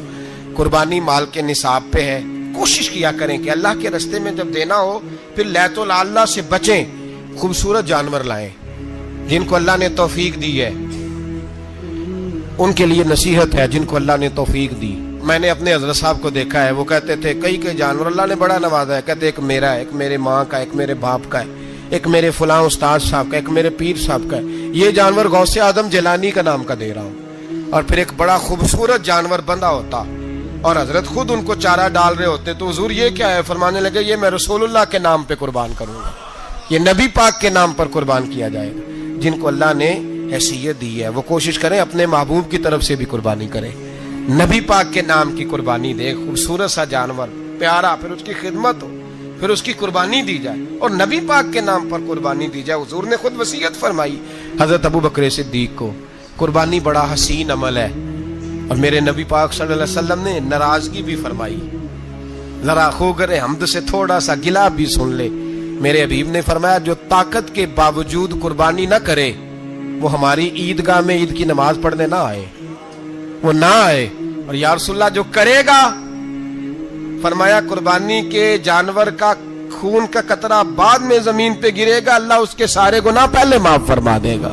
قربانی مال کے نصاب پہ ہے. کوشش کیا کریں کہ اللہ کے رستے میں جب دینا ہو پھر لیت اللہ سے بچیں, خوبصورت جانور لائیں. جن کو اللہ نے توفیق دی ہے ان کے لیے نصیحت ہے, جن کو اللہ نے توفیق دی. میں نے اپنے حضرت صاحب کو دیکھا ہے, وہ کہتے تھے کئی جانور اللہ نے بڑا نوازا ہے. کہتے ایک میرا ہے, ایک میرے ماں کا, ایک میرے باپ کا ہے, ایک میرے فلاں استاد صاحب کا, ایک میرے پیر صاحب کا ہے. یہ جانور غوث اعظم جیلانی کا نام کا دے رہا ہوں. اور پھر ایک بڑا خوبصورت جانور بندھا ہوتا اور حضرت خود ان کو چارہ ڈال رہے ہوتے. تو حضور یہ کیا ہے؟ فرمانے لگے یہ میں رسول اللہ کے نام پہ قربان کروں گا, یہ نبی پاک کے نام پر قربان کیا جائے گا. جن کو اللہ نے حیثیت دی ہے، وہ کوشش کریں اپنے محبوب کی طرف سے بھی قربانی کریں، نبی پاک کے نام کی قربانی دے، خوبصورت سا جانور پیارا، پھر اس کی خدمت ہو، پھر اس کی قربانی دی جائے اور نبی پاک کے نام پر قربانی دی جائے۔ حضور نے خود وصیت فرمائی حضرت ابو بکر صدیق کو، قربانی بڑا حسین عمل ہے، اور میرے نبی پاک صلی اللہ علیہ وسلم نے ناراضگی بھی فرمائی، ذرا خوگر حمد سے تھوڑا سا گلا بھی سن لے۔ میرے حبیب نے فرمایا جو طاقت کے باوجود قربانی نہ کرے وہ ہماری عیدگاہ میں عید کی نماز پڑھنے نہ آئے، وہ نہ آئے۔ اور یا رسول اللہ جو کرے گا، فرمایا قربانی کے جانور کا خون کا قطرہ بعد میں زمین پہ گرے گا، اللہ اس کے سارے گناہ پہلے معاف فرما دے گا،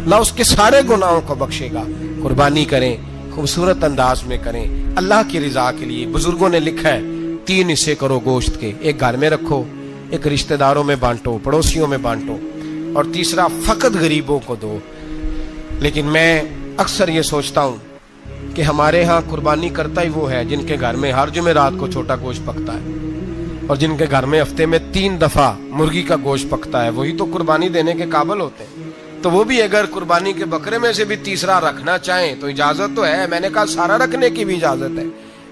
اللہ اس کے سارے گناہوں کو بخشے گا۔ قربانی کریں، خوبصورت انداز میں کریں، اللہ کی رضا کے لیے۔ بزرگوں نے لکھا ہے 3 حصے کرو گوشت کے، ایک گھر میں رکھو، ایک رشتہ داروں میں بانٹو، پڑوسیوں میں بانٹو، اور تیسرا فقط غریبوں کو دو۔ لیکن میں اکثر یہ سوچتا ہوں کہ ہمارے ہاں قربانی کرتا ہی وہ ہے جن کے گھر میں ہر جمعرات کو چھوٹا گوشت پکتا ہے، اور جن کے گھر میں ہفتے میں 3 دفعہ مرغی کا گوشت پکتا ہے، وہی تو قربانی دینے کے قابل ہوتے ہیں۔ تو وہ بھی اگر قربانی کے بکرے میں سے بھی تیسرا رکھنا چاہیں تو اجازت تو ہے، میں نے کہا سارا رکھنے کی بھی اجازت ہے،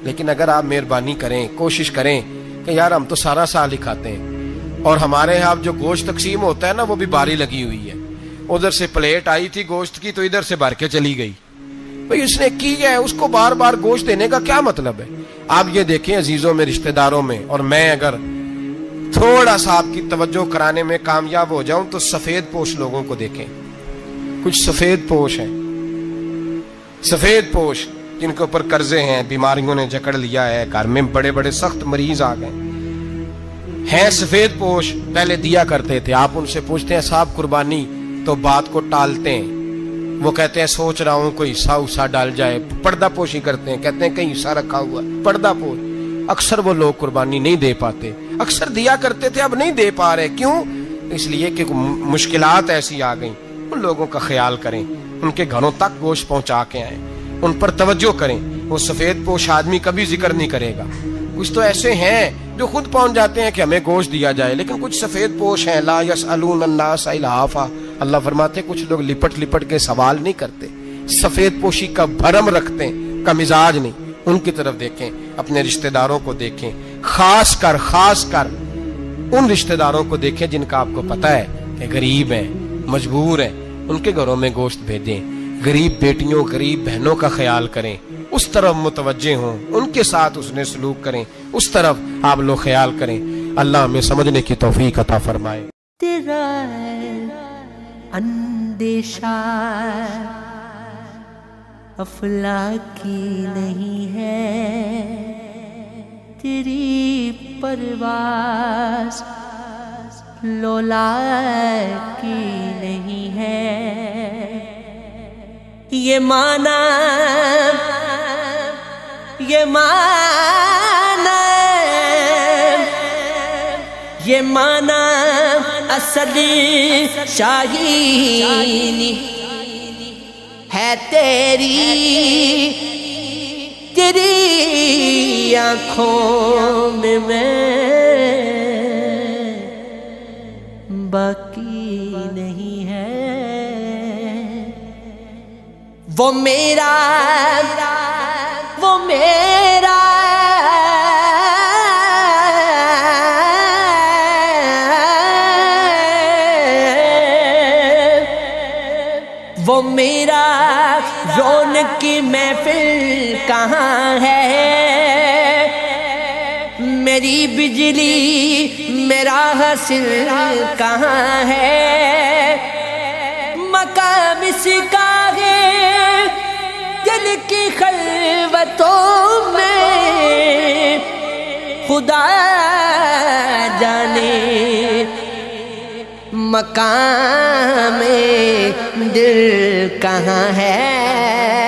لیکن اگر آپ مہربانی کریں، کوشش کریں کہ یار ہم تو سارا سال ہی کھاتے ہیں، اور ہمارے یہاں جو گوشت تقسیم ہوتا ہے نا وہ بھی باری لگی ہوئی ہے، ادھر سے پلیٹ آئی تھی گوشت کی تو ادھر سے بھر کے چلی گئی، بھئی اس نے کی ہے، اس کو بار بار گوشت دینے کا کیا مطلب ہے؟ آپ یہ دیکھیں عزیزوں میں، رشتہ داروں میں، اور میں اگر تھوڑا سا آپ کی توجہ کرانے میں کامیاب ہو جاؤں تو سفید پوش لوگوں کو دیکھیں، کچھ سفید پوش ہیں، سفید پوش جن کے اوپر قرضے ہیں، بیماریوں نے جکڑ لیا ہے، گھر میں بڑے بڑے سخت مریض آ گئے ہیں، سفید پوش پہلے دیا کرتے تھے۔ آپ ان سے پوچھتے ہیں صاحب قربانی، تو بات کو ٹالتے ہیں، وہ کہتے ہیں سوچ رہا ہوں کوئی حصہ ڈال جائے، پردہ پوشی کرتے ہیں، کہتے ہیں کہیں حصہ رکھا ہوا پردہ پوش۔ اکثر وہ لوگ قربانی نہیں دے پاتے، اکثر دیا کرتے تھے اب نہیں دے پا رہے، کیوں؟ اس لیے کہ مشکلات ایسی آ گئیں۔ ان لوگوں کا خیال کریں، ان کے گھروں تک گوشت پہنچا کے آئیں، ان پر توجہ کریں۔ وہ سفید پوش آدمی کبھی ذکر نہیں کرے گا، کچھ تو ایسے ہیں جو خود پہنچ جاتے ہیں کہ ہمیں گوشت دیا جائے، لیکن کچھ سفید پوش ہیں لا یسألون الناس الحافا، اللہ فرماتے ہیں کچھ لوگ لپٹ لپٹ کے سوال نہیں کرتے، سفید پوشی کا بھرم رکھتے ہیں، کا مزاج نہیں۔ ان کی طرف دیکھیں، اپنے رشتہ داروں کو دیکھیں، خاص کر ان رشتہ داروں کو دیکھیں جن کا آپ کو پتہ ہے کہ غریب ہیں، مجبور ہیں، ان کے گھروں میں گوشت بھیجیں۔ غریب بیٹیوں، غریب بہنوں کا خیال کریں، اس طرف متوجہ ہوں، ان کے ساتھ اس نے سلوک کریں، اس طرف آپ لوگ خیال کریں۔ اللہ ہمیں سمجھنے کی توفیق عطا فرمائے۔ تیرا اندیشہ افلاکی نہیں ہے، تیری پرواز لولا کی نہیں ہے، یہ مانا اصل شاہینی ہے تیری آنکھوں میں باقی نہیں ہے، وہ میرا رونق کی محفل کہاں ہے، میری بجلی میرا حاصل کہاں ہے، مقام اس کا ہے دل کی خلوتوں میں، خدا جانے مقام دل کہاں ہے۔